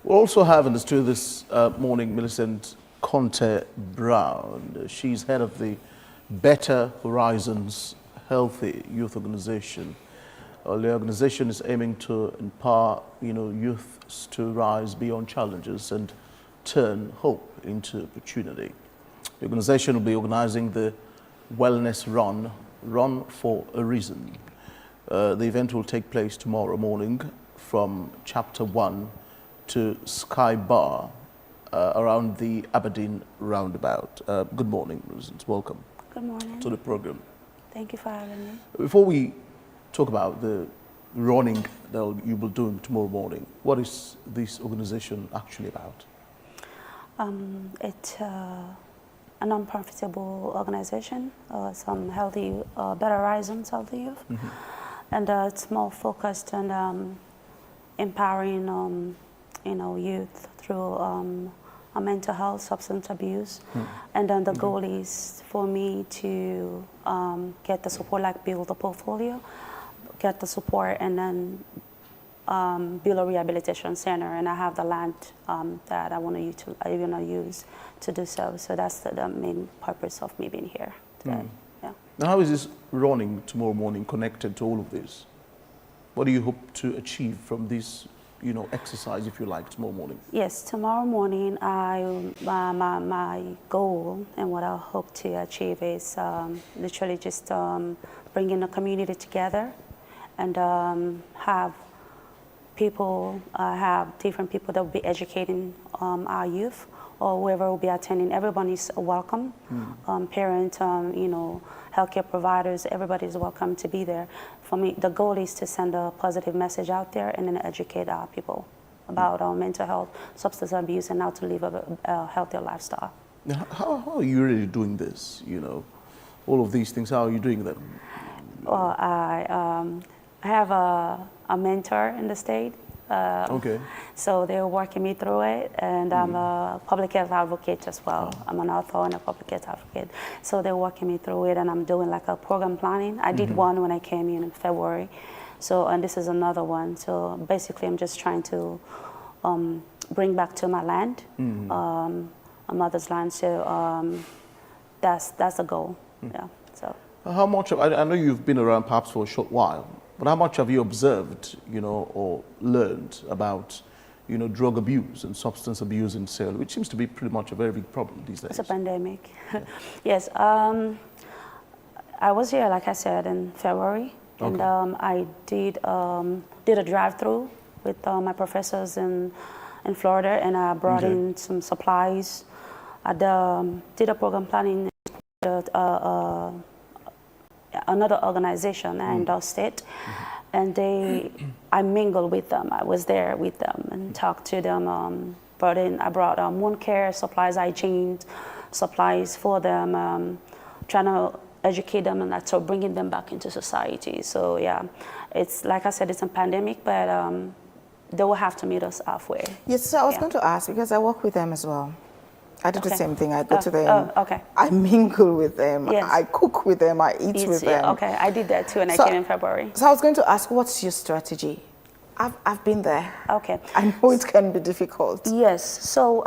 [SPEAKER 7] We also have understood this morning Millicent Conte Brown. She's head of the Better Horizons Healthy Youth Organization. The organization is aiming to empower, you know, youths to rise beyond challenges and turn hope into opportunity. The organization will be organizing the Wellness Run for a Reason. The event will take place tomorrow morning from Chapter 1 to Sky Bar around the Aberdeen roundabout. Good morning, Millicent. Welcome.
[SPEAKER 1] Good morning.
[SPEAKER 7] To the program.
[SPEAKER 1] Thank you for having me.
[SPEAKER 7] Before we talk about the running that you will do tomorrow morning, what is this organization actually about?
[SPEAKER 1] It's a non-profitable organization, some healthy, Better Horizons Healthy Youth, and it's more focused on empowering, you know, youth through mental health, substance abuse, and then the goal is for me to get the support, like build a portfolio, get the support, and then build a rehabilitation center, and I have the land that I want to use to do so. So that's the main purpose of me being here today. Yeah.
[SPEAKER 7] Now, how is this running tomorrow morning connected to all of this? What do you hope to achieve from this, you know, exercise, if you like, tomorrow morning?
[SPEAKER 1] Yes, tomorrow morning, my goal and what I hope to achieve is literally just bringing the community together and have different people that will be educating our youth, or whoever will be attending. Everyone is welcome. Parents, you know, healthcare providers, everybody is welcome to be there. For me, the goal is to send a positive message out there and then educate our people about mental health, substance abuse, and how to live a healthier lifestyle.
[SPEAKER 7] Now, how are you really doing this? You know, all of these things, how are you doing them?
[SPEAKER 1] Well, I have a mentor in the state.
[SPEAKER 7] Okay.
[SPEAKER 1] So they're working me through it, and I'm a public health advocate as well. I'm an author and a public health advocate. So they're working me through it, and I'm doing like a program planning. I did one when I came in February. So, and this is another one. So basically I'm just trying to bring back to my land, my mother's land. So that's the goal, yeah. So.
[SPEAKER 7] How much of, I know you've been around perhaps for a short while, but how much have you observed, you know, or learned about, you know, drug abuse and substance abuse in Sierra Leone, which seems to be pretty much a very big problem these days?
[SPEAKER 1] It's a pandemic. Yeah. Yes. I was here, like I said, in February, and I did a drive-through with my professors in Florida, and I brought in some supplies. I did a program planning another organization and endorsed it, and I mingled with them. I was there with them and talked to them. I brought wound care supplies, hygiene supplies for them, trying to educate them and so bringing them back into society. So yeah, it's like I said, it's a pandemic, but they will have to meet us halfway.
[SPEAKER 6] Yes, so I was going to ask, because I work with them as well. I do the same thing. I go to them. I mingle with them.
[SPEAKER 1] Yes.
[SPEAKER 6] I cook with them. I eat with them.
[SPEAKER 1] Okay, I did that too, and I came in February.
[SPEAKER 6] So I was going to ask, what's your strategy? I've been there.
[SPEAKER 1] Okay.
[SPEAKER 6] I know it can be difficult.
[SPEAKER 1] Yes. So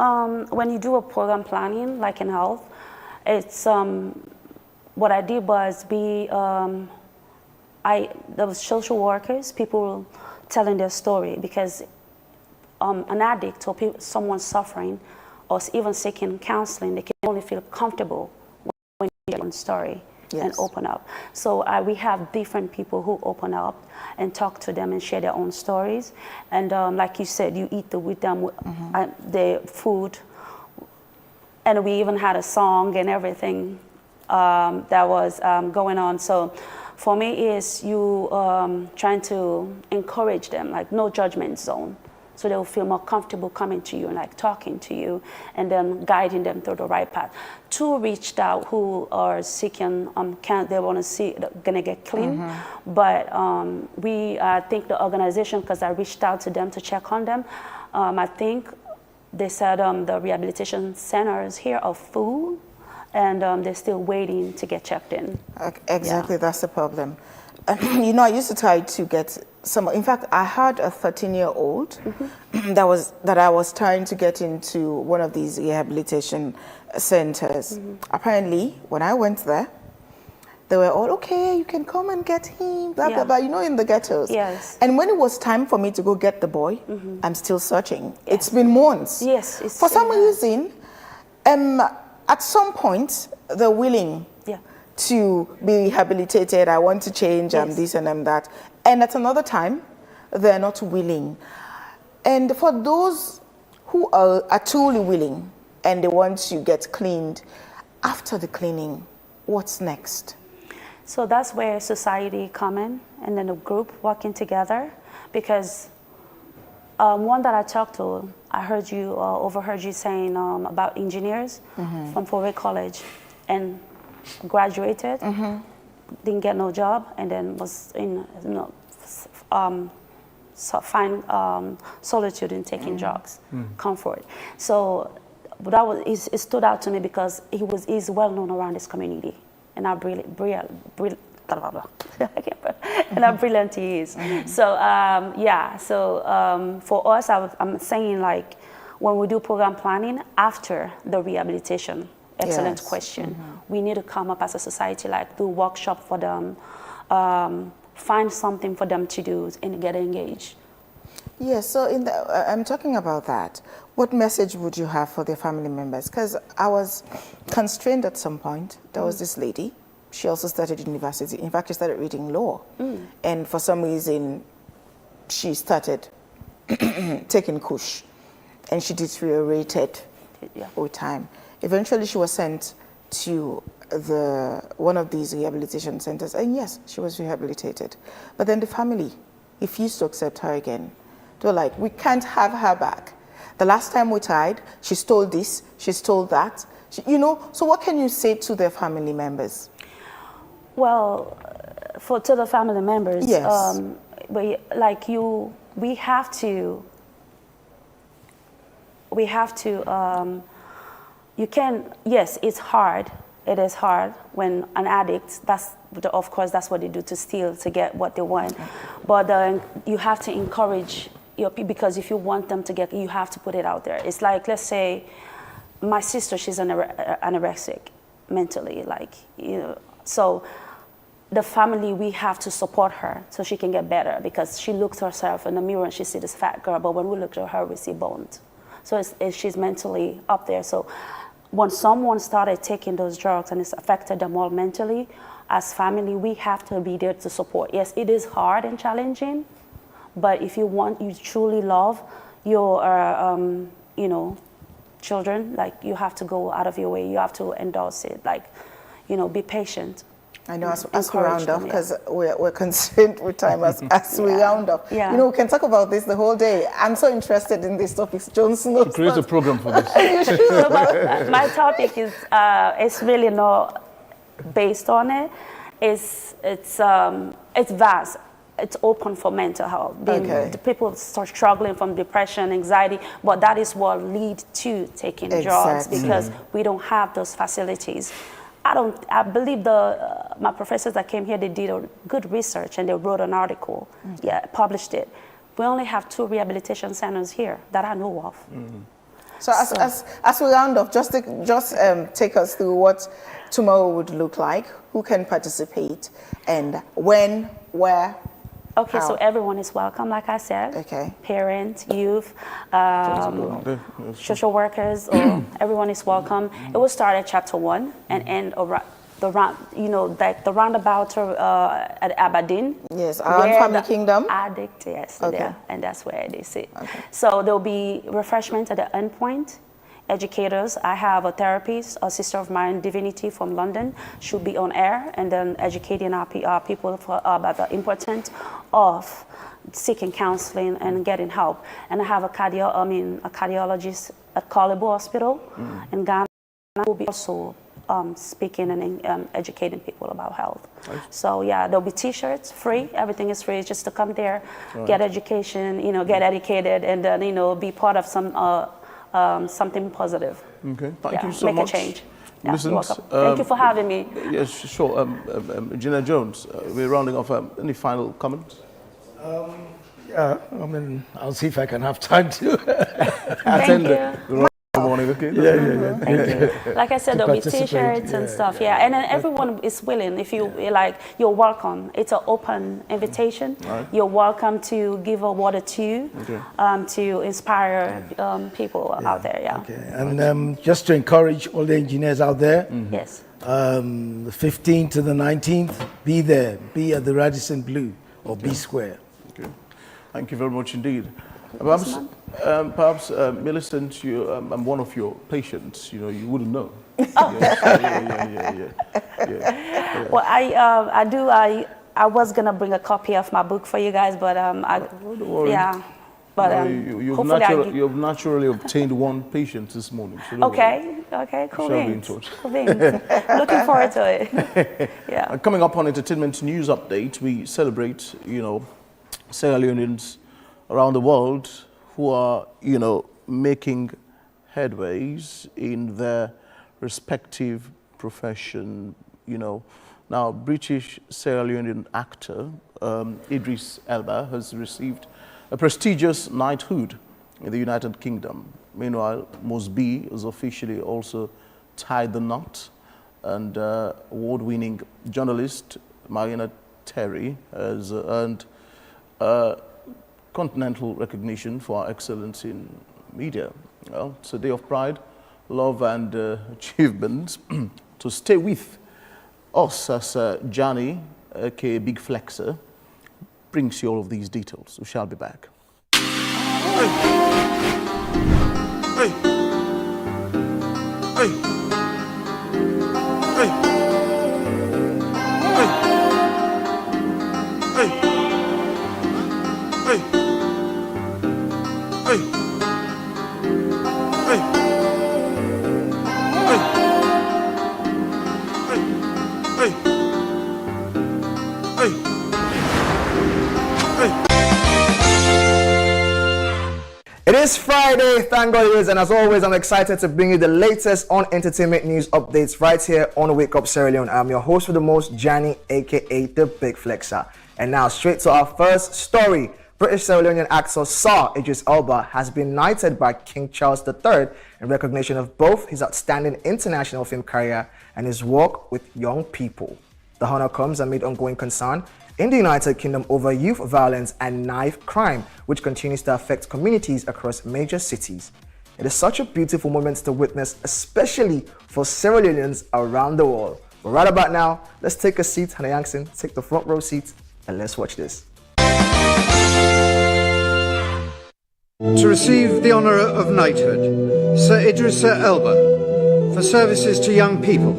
[SPEAKER 1] when you do a program planning, like in health, it's what I did was there was social workers, people telling their story, because an addict or someone suffering or even seeking counseling, they can only feel comfortable when you tell a story and open up. So we have different people who open up and talk to them and share their own stories. And like you said, you eat with them the food. And we even had a song and everything that was going on. So for me is you trying to encourage them, like no judgment zone. so they will feel more comfortable coming to you and like talking to you and then guiding them through the right path. Two reached out who are seeking, they want to see, gonna get clean, but I think the organization, because I reached out to them to check on them, I think they said the rehabilitation centers here are full, and they're still waiting to get checked in.
[SPEAKER 6] Exactly, that's the problem. You know, I used to try to get some. In fact, I had a 13-year-old that I was trying to get into one of these rehabilitation centers. Apparently, when I went there, they were all, okay, you can come and get him, blah, blah, blah, you know, in the ghettos.
[SPEAKER 1] Yes.
[SPEAKER 6] And when it was time for me to go get the boy, I'm still searching. It's been months.
[SPEAKER 1] Yes.
[SPEAKER 6] For some reason, at some point, they're willing to be rehabilitated. I want to change, this and that. And at another time, they're not willing. And for those who are truly willing and they want to get cleaned, after the cleaning, what's next?
[SPEAKER 1] So that's where society come in, and then a group working together, because one that I talked to, I overheard you saying about engineers from Fort College, and graduated, didn't get no job, and then was in find solitude in taking drugs, comfort. So it stood out to me because he's well known around this community, and how brilliant he is. So for us, I'm saying, like, when we do program planning after the rehabilitation, excellent question. We need to come up as a society, like do workshop for them, find something for them to do and get engaged.
[SPEAKER 6] Yes, so I'm talking about that. What message would you have for their family members? Because I was constrained at some point. There was this lady. She also started university. In fact, she started reading law. And for some reason, she started taking kush. And she deteriorated with time. Eventually, she was sent to one of these rehabilitation centers. And yes, she was rehabilitated. But then the family refused to accept her again. They were like, we can't have her back. The last time we tried, she stole this, she stole that. So what can you say to their family members?
[SPEAKER 1] Well, to the family members,
[SPEAKER 6] yes.
[SPEAKER 1] We have to, yes, it's hard. It is hard when an addict, of course, that's what they do, to steal, to get what they want. But you have to encourage your people, because if you want them to get, you have to put it out there. It's like, let's say, my sister, she's anorexic mentally, so the family, we have to support her so she can get better, because she looks at herself in the mirror and she sees this fat girl, but when we look at her, we see bones. So she's mentally up there. So when someone started taking those drugs and it's affected them all mentally, as family, we have to be there to support. Yes, it is hard and challenging, but if you truly love your, children, you have to go out of your way. You have to endorse it. Be patient.
[SPEAKER 6] I know, as we round off, because we're constrained with time as we round off.
[SPEAKER 1] Yeah.
[SPEAKER 6] We can talk about this the whole day. I'm so interested in these topics. Johnson knows
[SPEAKER 7] create a program for this.
[SPEAKER 1] So my topic is it's really not based on it. It's vast. It's open for mental health. The people start struggling from depression, anxiety, but that is what leads to taking drugs, because we don't have those facilities. I believe my professors that came here, they did a good research and they wrote an article, published it. We only have 2 rehabilitation centers here that I know of.
[SPEAKER 6] So as we round off, just take us through what tomorrow would look like, who can participate, and when, where.
[SPEAKER 1] Okay,
[SPEAKER 6] how?
[SPEAKER 1] So everyone is welcome, like I said.
[SPEAKER 6] Okay.
[SPEAKER 1] Parents, youth, social workers, everyone is welcome. It will start at chapter 1 and end around the roundabout at Aberdeen.
[SPEAKER 6] Yes, around Family Kingdom.
[SPEAKER 1] Addict, yes,
[SPEAKER 6] okay.
[SPEAKER 1] there, and that's where they sit. Okay. So there'll be refreshments at the end point. educators. I have a therapist, a sister of mine, Divinity from London. She'll be on air and then educating our people about the importance of seeking counseling and getting help. And I have a cardiologist at Kalibu Hospital in Ghana who will be also speaking and educating people about health. Right. So yeah, there'll be t-shirts, free, everything is free, just to come there, get education, get educated, and then, be part of something positive.
[SPEAKER 7] Okay, thank you so
[SPEAKER 1] make
[SPEAKER 7] much.
[SPEAKER 1] A change. Yeah,
[SPEAKER 7] Listen,
[SPEAKER 1] you're welcome. Thank you for having me.
[SPEAKER 7] Yes, sure. Gina Jones, we're rounding off. Any final comments?
[SPEAKER 21] Yeah, I'll see if I can have time to
[SPEAKER 1] attend
[SPEAKER 7] the morning, okay?
[SPEAKER 21] Yeah.
[SPEAKER 1] Thank you. Like I said, there'll be t-shirts and stuff, and then everyone is willing. If you like, you're welcome. It's an open invitation. Right. You're welcome to give a water to to inspire people out there. Yeah.
[SPEAKER 21] Okay. And just to encourage all the engineers out there.
[SPEAKER 1] Yes.
[SPEAKER 21] The 15th to the 19th, be there. Be at the Radisson Blu or B Square.
[SPEAKER 7] Okay. Thank you very much indeed. Perhaps Millicent, I'm one of your patients. You wouldn't know.
[SPEAKER 1] Oh.
[SPEAKER 7] Yeah.
[SPEAKER 1] Well, I was gonna bring a copy of my book for you guys, but
[SPEAKER 7] don't worry.
[SPEAKER 1] yeah. But
[SPEAKER 7] you've naturally obtained one patient this morning. So
[SPEAKER 1] okay, cool.
[SPEAKER 7] Shall be in touch.
[SPEAKER 1] Cool beans. Looking forward to it. Yeah.
[SPEAKER 7] Coming up on Entertainment News Update, we celebrate, Sierra Leoneans around the world who are, making headways in their respective profession. Now British Sierra Leonean actor Idris Elba has received a prestigious knighthood in the United Kingdom. Meanwhile, Mos B has officially also tied the knot, and award-winning journalist Mariana Terry has earned continental recognition for our excellence in media. Well, it's a day of pride, love, and achievement. To stay with us as Johnny, aka Big Flexer, brings you all of these details. We shall be back. Hey. Hey. Hey. Hey. Hey. Hey. Hey. Hey. Hey. Hey. Hey.
[SPEAKER 2] It is Friday, thank God it is, and as always, I'm excited to bring you the latest on entertainment news updates right here on Wake Up Sierra Leone. I'm your host for the most, Johnny, aka the Big Flexer. And now, straight to our first story. British Sierra Leonean actor Sir Idris Elba has been knighted by King Charles III in recognition of both his outstanding international film career and his work with young people. The honor comes amid ongoing concern in the United Kingdom over youth violence and knife crime, which continues to affect communities across major cities. It is such a beautiful moment to witness, especially for Sierra Leoneans around the world. But right about now, let's take a seat, Hannah Yankson, take the front row seat, and let's watch this.
[SPEAKER 22] To receive the honour of knighthood, Sir Idris Elba, for services to young people.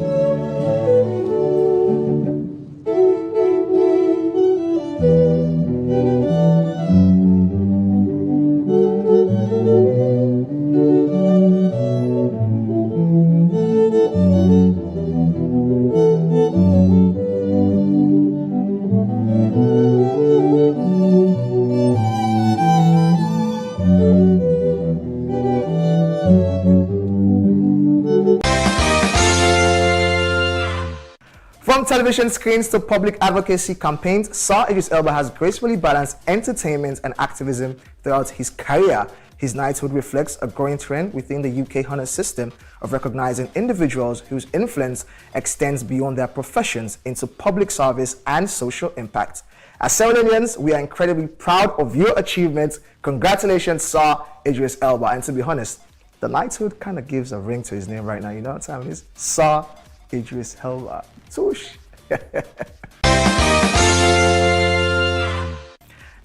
[SPEAKER 2] From television screens to public advocacy campaigns, Sir Idris Elba has gracefully balanced entertainment and activism throughout his career. His knighthood reflects a growing trend within the UK honour system of recognizing individuals whose influence extends beyond their professions into public service and social impact. As Sierra Leoneans, we are incredibly proud of your achievements. Congratulations, Sir Idris Elba. And to be honest, the knighthood kind of gives a ring to his name right now. You know what time it is? Sir Idris Elba. Swoosh.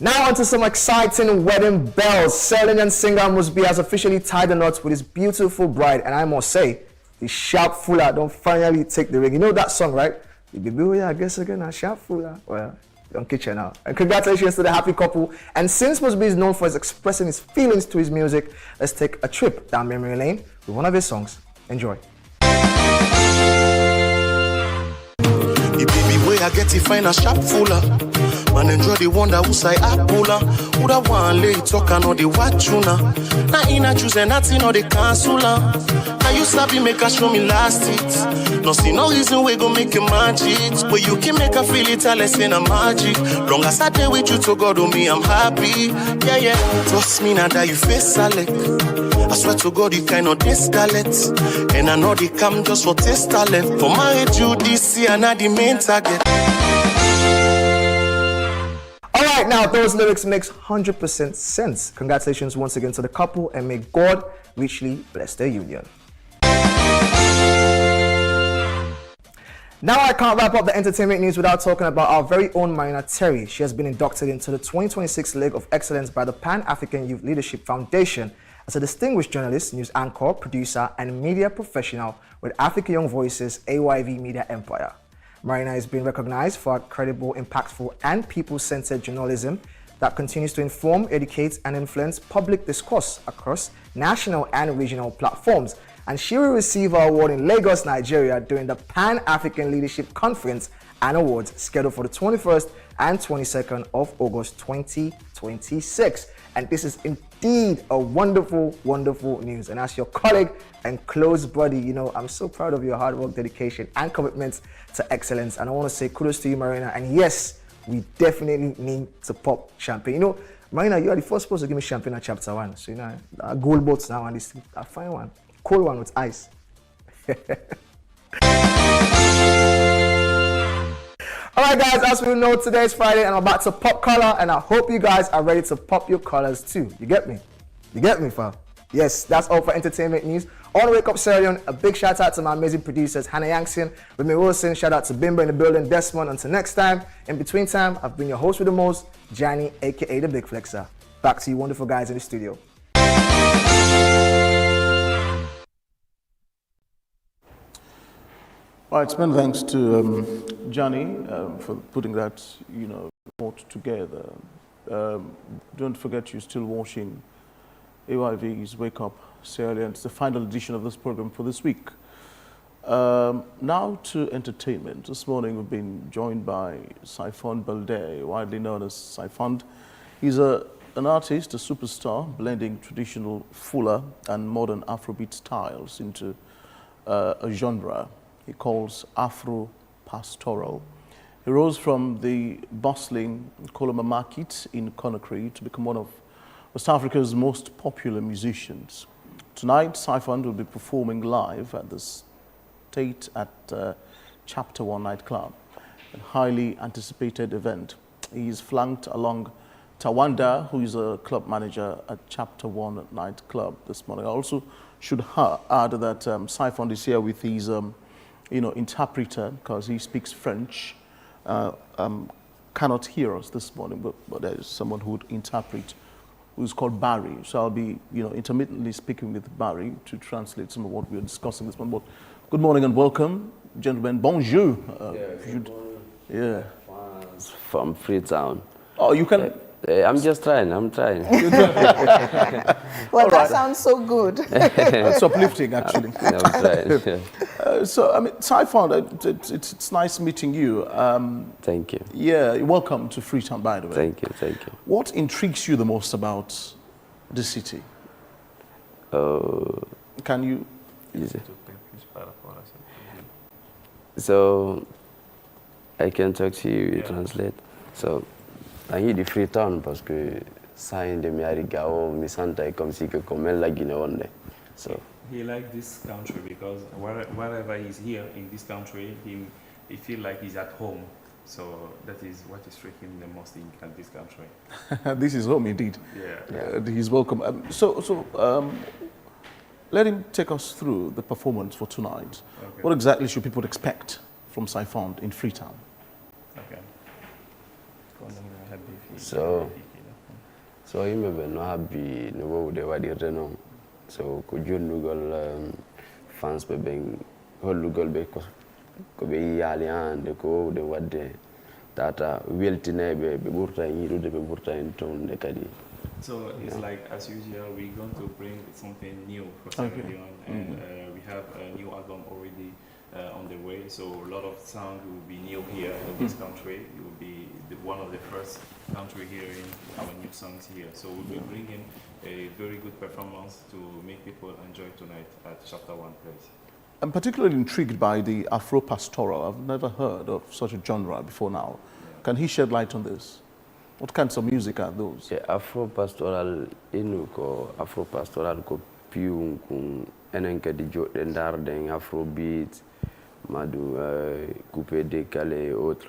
[SPEAKER 2] Now onto some exciting wedding bells. Sierra Leonean singer Musbi has officially tied the knot with his beautiful bride, and I must say, the sharp fuller don't finally take the ring. You know that song, right? The baby, I guess again, a sharp fuller. Well, don't kitchen now. And congratulations to the happy couple. And since Musbi is known for his expressing his feelings to his music, let's take a trip down memory lane with one of his songs. Enjoy.
[SPEAKER 3] The baby way I get it find a sharp fuller. Man enjoy the wonder who say apula. Who da one lay talk and know the watch tuna. Na in a choose and nothing or the cancela. Now you sabi make her show me last it. No see no reason we go make you magic. But you can make her feel it a lesson of magic. Long as I day with you to God on me I'm happy. Yeah yeah. Trust me now that you face Alec. I swear to God you kind of escalate. And I know they come just for taste talent. For marriage you this year not the main target.
[SPEAKER 2] Alright, now those lyrics makes 100% sense. Congratulations once again to the couple and may God richly bless their union. Now I can't wrap up the entertainment news without talking about our very own Marina Terry. She has been inducted into the 2026 League of Excellence by the Pan-African Youth Leadership Foundation as a distinguished journalist, news anchor, producer and media professional with Africa Young Voices AYV Media Empire. Marina is being recognized for her credible, impactful and people-centered journalism that continues to inform, educate and influence public discourse across national and regional platforms. And she will receive her award in Lagos, Nigeria during the Pan-African Leadership Conference and Awards scheduled for the 21st and 22nd of August 2026. And this is indeed a wonderful, wonderful news. And as your colleague and close buddy, you know, I'm so proud of your hard work, dedication and commitment to excellence. And I want to say kudos to you, Marina. And yes, we definitely need to pop champagne. You know, Marina, you are the first person to give me champagne at chapter 1. So, you know, gold boats now and this, I find one. Cold one with ice. Alright guys, as we know, today is Friday and I'm about to pop color and I hope you guys are ready to pop your colors too. You get me? You get me, fam? Yes, that's all for entertainment news. On Wake Up Sierra Leone, a big shout out to my amazing producers, Hannah Yankson, Remy Wilson, shout out to Bimba in the building, Desmond. Until next time, in between time, I've been your host with the most, Johnny, aka the Big Flexer. Back to you wonderful guys in the studio.
[SPEAKER 7] All right, many thanks to Johnny for putting that, you know, report together. Don't forget you're still watching AYV's Wake Up Sierra Leone. It's the final edition of this program for this week. Now to entertainment. This morning we've been joined by Saifon Balde, widely known as Saifon. He's an artist, a superstar, blending traditional Fula and modern Afrobeat styles into a genre he calls Afro-Pastoral. He rose from the bustling Koloma market in Conakry to become one of West Africa's most popular musicians. Tonight, Saifon will be performing live at the State at Chapter 1 nightclub, a highly anticipated event. He is flanked along Tawanda, who is a club manager at Chapter 1 nightclub this morning. I also should add that Saifon is here with his interpreter, because he speaks French. Cannot hear us this morning, but there is someone who would interpret, who's called Barry. So I'll be, intermittently speaking with Barry to translate some of what we're discussing this morning. But good morning and welcome, gentlemen. Bonjour. Yeah.
[SPEAKER 5] From Freetown.
[SPEAKER 7] Oh, you can.
[SPEAKER 5] I'm just trying. I'm trying.
[SPEAKER 6] Well, that sounds so good.
[SPEAKER 7] It's uplifting, actually.
[SPEAKER 5] I'm trying.
[SPEAKER 7] So, I mean, Saifon, it's nice meeting you.
[SPEAKER 5] Thank you.
[SPEAKER 7] Yeah, welcome to Freetown, by the way.
[SPEAKER 5] Thank you.
[SPEAKER 7] What intrigues you the most about the city? Can you?
[SPEAKER 5] So, I can talk to you, you translate. So, I di Freetown parce que ça de mi arigao mi santa comme si que comme la Guinée. So
[SPEAKER 23] he likes this country because wherever he's here in this country, he feel like he's at home. So that is what is striking him the most in this country.
[SPEAKER 7] This is home indeed.
[SPEAKER 23] Yeah.
[SPEAKER 7] He's welcome. Let him take us through the performance for tonight. Okay. What exactly should people expect from Saifon in Freetown?
[SPEAKER 23] Okay.
[SPEAKER 5] So So he may no happy no wo de wadi reno. So could you Google fans be being whole Google be ko be yalian de ko de wadde tata weltine be burta yirude be burta en ton de kadi.
[SPEAKER 23] So it's like, as usual, we're going to bring something new for Sierra Leone, and we have a new album already on the way. So a lot of sound will be new here in this country. It will be one of the first country hearing our new songs here. So we'll be bringing a very good performance to make people enjoy tonight at Chapter 1 place.
[SPEAKER 7] I'm particularly intrigued by the Afro-pastoral. I've never heard of such a genre before now. Can he shed light on this? What kinds of music are those?
[SPEAKER 5] Yeah, Afro-pastoral Afro-pastoral ko piung kung enenke di jot ndar den Afrobeat madu coupé décalé et autres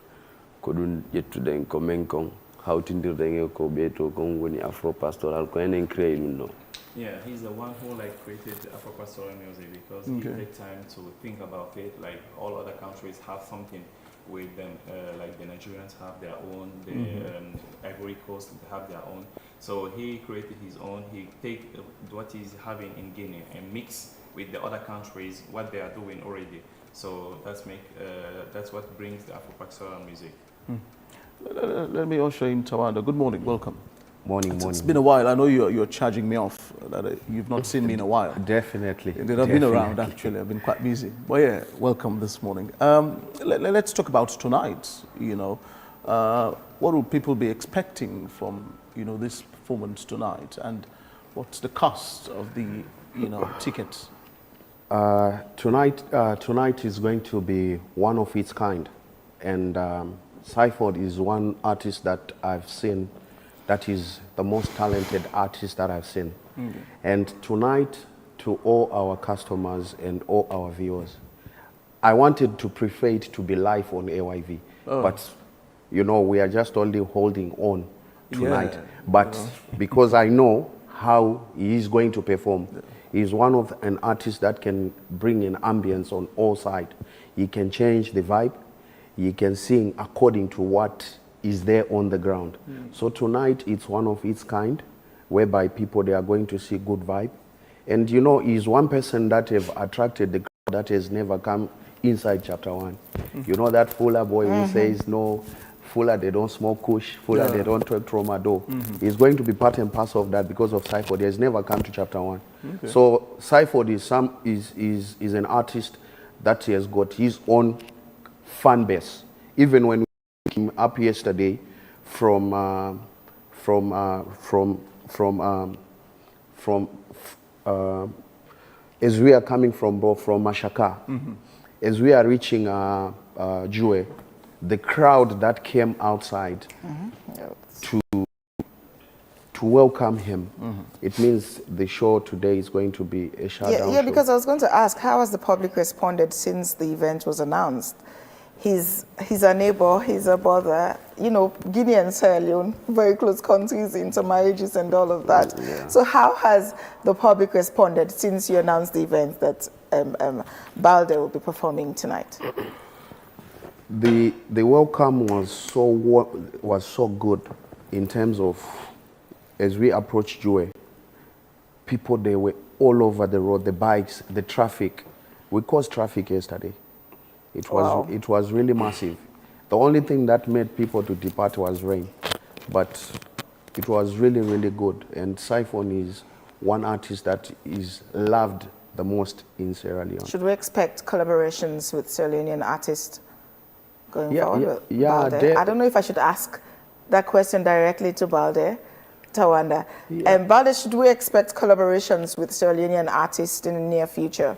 [SPEAKER 5] ko dun yettu den ko menkon hawtindir den ko beto kon woni Afro-pastoral ko enen créé dum no.
[SPEAKER 23] Yeah, he's the one who like created the Afro-pastoral music because he take time to think about it. Like all other countries have something with them, like the Nigerians have their own, the Ivory Coast have their own. So he created his own. He take what he's having in Guinea and mix with the other countries what they are doing already. So that's what brings the Afro-pastoral music.
[SPEAKER 7] Let me usher in Tawanda. Good morning, welcome.
[SPEAKER 4] Morning.
[SPEAKER 7] It's been a while. I know you're charging me off. That you've not seen me in a while.
[SPEAKER 4] Definitely.
[SPEAKER 7] Indeed, I've been around actually. I've been quite busy. But yeah, welcome this morning. Let's talk about tonight. You know, what will people be expecting from this performance tonight, and what's the cost of the tickets?
[SPEAKER 4] Tonight is going to be one of its kind, and Seiford is one artist that I've seen. That is the most talented artist that I've seen. And tonight, to all our customers and all our viewers, I wanted to prefer it to be live on AYV, but we are just only holding on tonight. But because I know how he is going to perform, he's one of an artist that can bring an ambience on all sides. He can change the vibe. He can sing according to what is there on the ground. So tonight it's one of its kind, whereby people they are going to see good vibe. And he's one person that have attracted the crowd that has never come inside Chapter 1. You know that Fuller boy who says no, Fuller they don't smoke kush, Fuller they don't talk tramadol. He's going to be part and parcel of that because of Seiford. He has never come to Chapter 1. So Seiford is an artist that he has got his own fan base. Even when came up yesterday as we are coming from Mashaka, as we are reaching Jue, the crowd that came outside to welcome him, it means the show today is going to be a shutdown show.
[SPEAKER 6] Because I was going to ask, how has the public responded since the event was announced? He's a neighbor, he's a brother, Guinea and Sierra Leone, very close countries, intermarriages and all of that. So how has the public responded since you announced the event that Balde will be performing tonight?
[SPEAKER 4] The welcome was so good in terms of, as we approached Joe, people, they were all over the road, the bikes, the traffic. We caused traffic yesterday. It was really massive. The only thing that made people to depart was rain, but it was really, really good. And Siphon is one artist that is loved the most in Sierra Leone.
[SPEAKER 6] Should we expect collaborations with Sierra Leonean artists going forward?
[SPEAKER 4] Yeah,
[SPEAKER 6] I don't know if I should ask that question directly to Balde, Tawanda. Balde, should we expect collaborations with Sierra Leonean artists in the near future?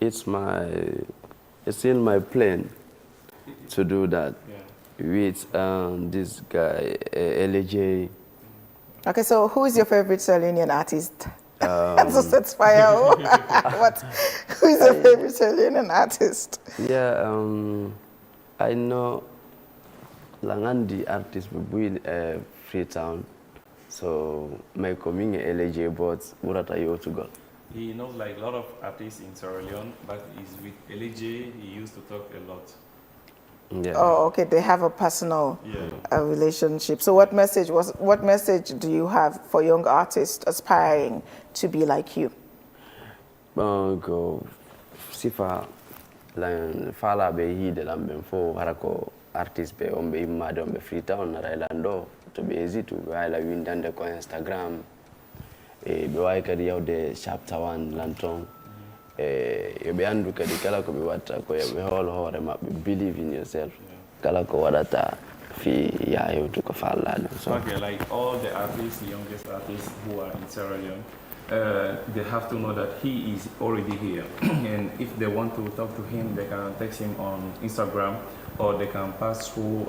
[SPEAKER 5] It's in my plan to do that with this guy, LJ.
[SPEAKER 6] Okay, so who is your favorite Sierra Leonean artist? So that's fire. Who is your favorite Sierra Leonean artist?
[SPEAKER 5] I know Langandi artist in Freetown. So my coming LJ, but Murata Yotugal.
[SPEAKER 23] He knows like a lot of artists in Sierra Leone, but he's with LJ, he used to talk a lot.
[SPEAKER 5] Yeah.
[SPEAKER 6] Oh, okay. They have a personal relationship. So, what message do you have for young artists aspiring to be like you?
[SPEAKER 5] Ko sifa lan fala be hide lan ben fo harako artist be on be imade on be Freetown na Railando to be easy to ila windande ko Instagram e be way kadi yawde chapter 1 lanton e be andu kadi kala ko be watta ko be hol hore mabbe believe in yourself kala ko wadata fi yayo to ko falla so
[SPEAKER 23] okay, like all the artists, the youngest artists who are in Sierra Leone, they have to know that he is already here. And if they want to talk to him, they can text him on Instagram or they can pass through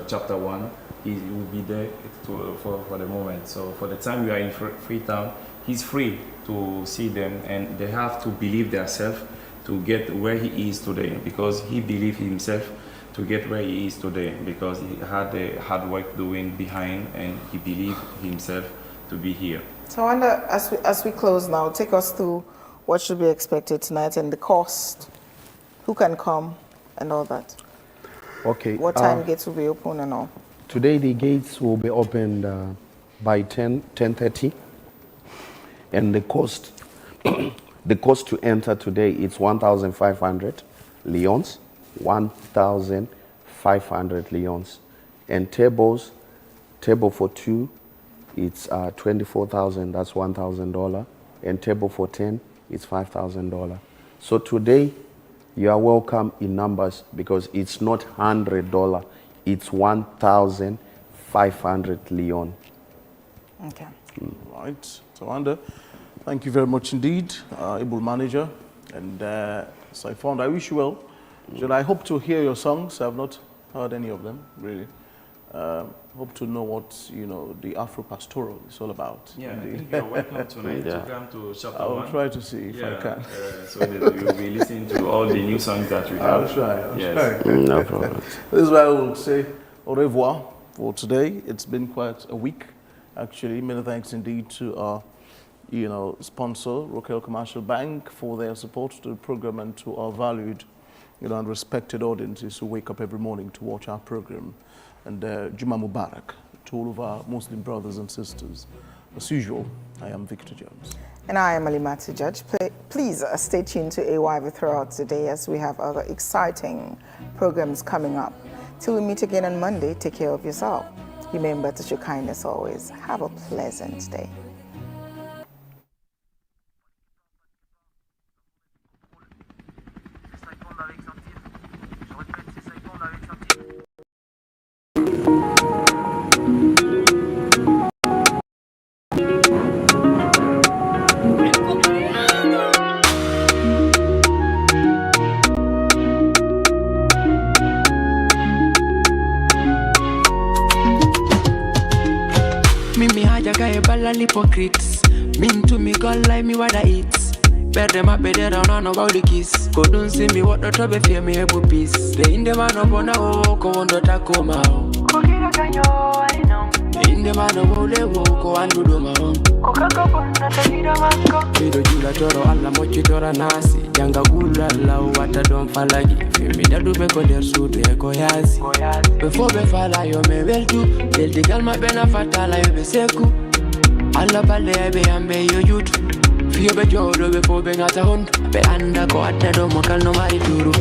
[SPEAKER 23] chapter 1. He will be there for the moment. So for the time we are in Freetown, he's free to see them and they have to believe themselves to get where he is today because he believes himself to get where he is today because he had the hard work doing behind and he believed himself to be here.
[SPEAKER 6] So I wonder, as we close now, take us through what should be expected tonight and the cost, who can come and all that.
[SPEAKER 4] Okay.
[SPEAKER 6] What time gates will be open and all?
[SPEAKER 4] Today the gates will be opened by 10:30 and the cost the cost to enter today is 1,500 leons. 1,500 leons, and table for 2, it's 24,000. That's $1,000, and table for 10, it's $5,000. So today, you are welcome in numbers because it's not $100, it's 1,500 leon.
[SPEAKER 6] Okay.
[SPEAKER 8] Right. So, Wanda, thank you very much indeed, able manager, and so I wish you well. I hope to hear your songs. I've not heard any of them, really. Hope to know what, the Afro-Pastoral is all about.
[SPEAKER 23] Yeah, I think you're welcome tonight to come to chapter 1.
[SPEAKER 8] I'll try to see if I can.
[SPEAKER 23] So that you'll be listening to all the new songs that we have.
[SPEAKER 8] I'll try.
[SPEAKER 23] Yes.
[SPEAKER 5] No problem.
[SPEAKER 8] This is why I will say au revoir for today. It's been quite a week, actually. Many thanks indeed to our sponsor, Wakeup Commercial Bank, for their support to the program and to our valued and respected audiences who wake up every morning to watch our program. And Juma Mubarak to all of our Muslim brothers and sisters. As usual, I am Victor Jones.
[SPEAKER 6] And I am Alimatu Judge. Please stay tuned to AYV throughout today as we have other exciting programs coming up. Till we meet again on Monday, take care of yourself. Remember to show kindness always. Have a pleasant day.
[SPEAKER 9] Hypocrites, mean to me, God like me what I eat. Better my better don't know about the kiss. Go don't see me what the trouble fear me able peace. The in the man up on a walk on the Tacoma. In the man of all the walk and do my own. Video Jula Toro alla mochitora nasi. Yanga gula la wata don't falagi. Fimi da dube ko der suit eko yazi. Before be fala yo me veltu. Del di calma bena fatala yo be seku. Alla balle be ambe yo yutu. Fio be jodo before be ngata hund. Be anda ko atta do mokal no mari turu.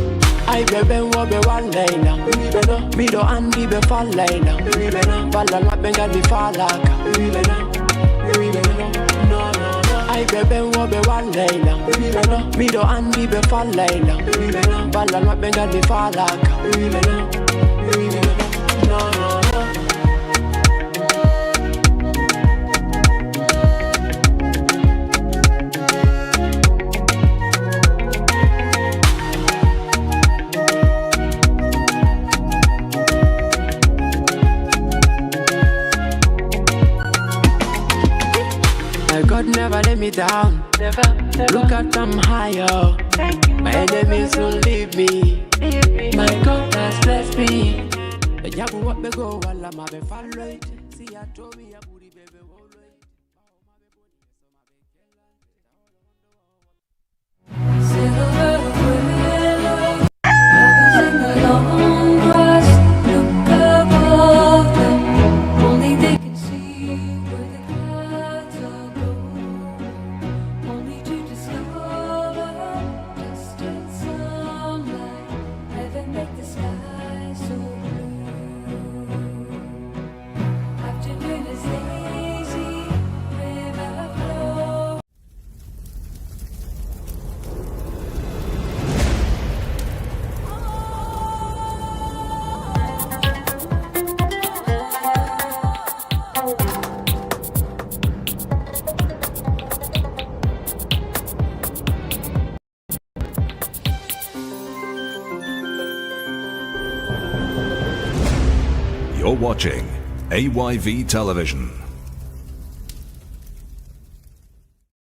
[SPEAKER 9] I be wo be walaila. Mi do andi be falaila. Balla la benga bi falaka. I be wo be walaila. Mi do andi be falaila. Balla la benga bi falaka. No. God never let me down. Never. Look at I'm higher. My enemies will leave me. My God has blessed me. The jabu what me go while I'm a follow. See I told me I booty baby.
[SPEAKER 12] Sing along
[SPEAKER 10] You're watching AYV Television.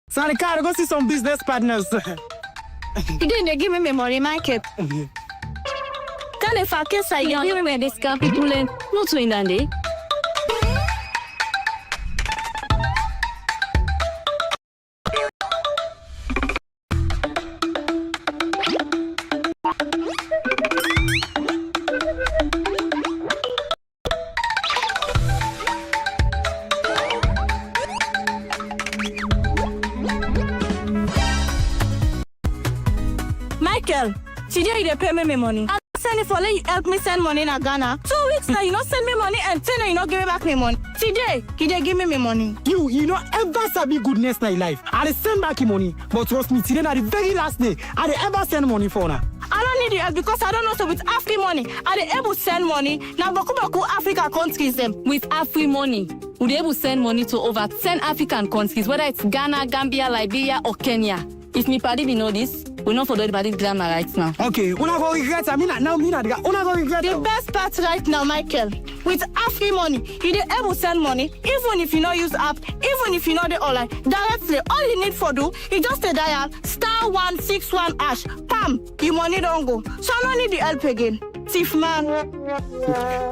[SPEAKER 19] Sorry, car, go see some business partners.
[SPEAKER 18] You didn't give me my money, Michael. Can if I kiss I young, you may scam people in no to Indy. Michael, today you pay me my money. I send it for let you help me send money in Ghana. 2 weeks now, you not send me money and 10 you not give me back my money. Today, give me my money.
[SPEAKER 19] You know ever sabi goodness in life. I send back your money, but trust me, today na the very last day I ever send money for now.
[SPEAKER 18] I don't need your help because I don't know so with Afri money. Are they able to send money? Now Baku Africa countries them. With Afri money, we'll be able to send money to over 10 African countries, whether it's Ghana, Gambia, Liberia, or Kenya. If me party we know this, we know for the party grammar right now.
[SPEAKER 19] Okay, una go regret. I mean now, una go regret.
[SPEAKER 18] The best part right now, Michael, with Afri money, you dey able to send money even if you not use app, even if you know the online directly. All you need for do is just a dial *161#. Pam, your money don't go. So I don't need the help again. Thief man.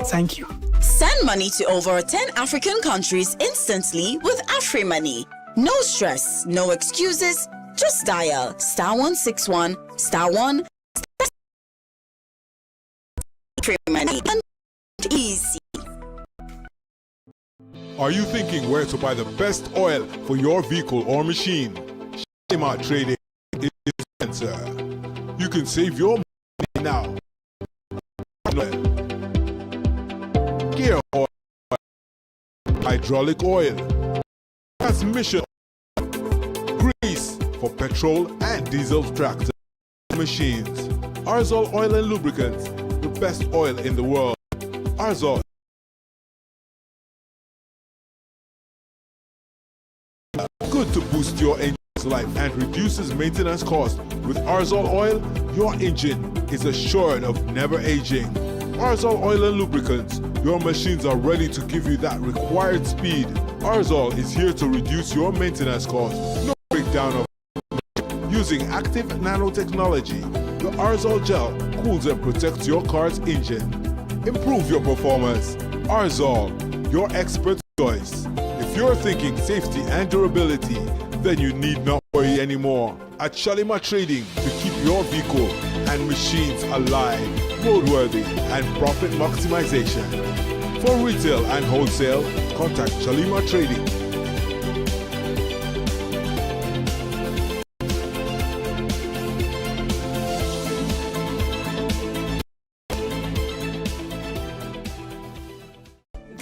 [SPEAKER 19] Thank you.
[SPEAKER 20] Send money to over 10 African countries instantly with AfriMoney. No stress, no excuses. Just dial *161*1 AfriMoney and easy.
[SPEAKER 11] Are you thinking where to buy the best oil for your vehicle or machine? Shalima Trading is the answer. You can save your money now. Gear oil, hydraulic oil, transmission, grease for petrol and diesel tractor machines. Arzol Oil and Lubricants, the best oil in the world. Arzol. Good to boost your engine's life and reduces maintenance costs. With Arzol Oil, your engine is assured of never aging. Arzol Oil and Lubricants, your machines are ready to give you that required speed. Arzol is here to reduce your maintenance costs. No breakdown of using active nanotechnology. The Arzol gel cools and protects your car's engine. Improve your performance. Arzol, your expert choice. If you're thinking safety and durability, then you need not worry anymore. At Shalima Trading, to keep your vehicle and machines alive, roadworthy, and profit maximization. For retail and wholesale, contact Shalima Trading.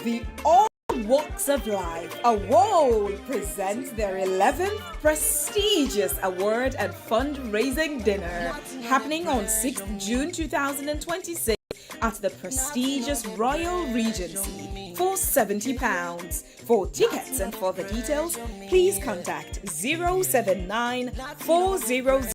[SPEAKER 13] The All Walks of Life Award presents their 11th prestigious award and fundraising dinner happening on 6th June 2026 at the prestigious Royal Regency for £70. For tickets and further details, please contact 079 400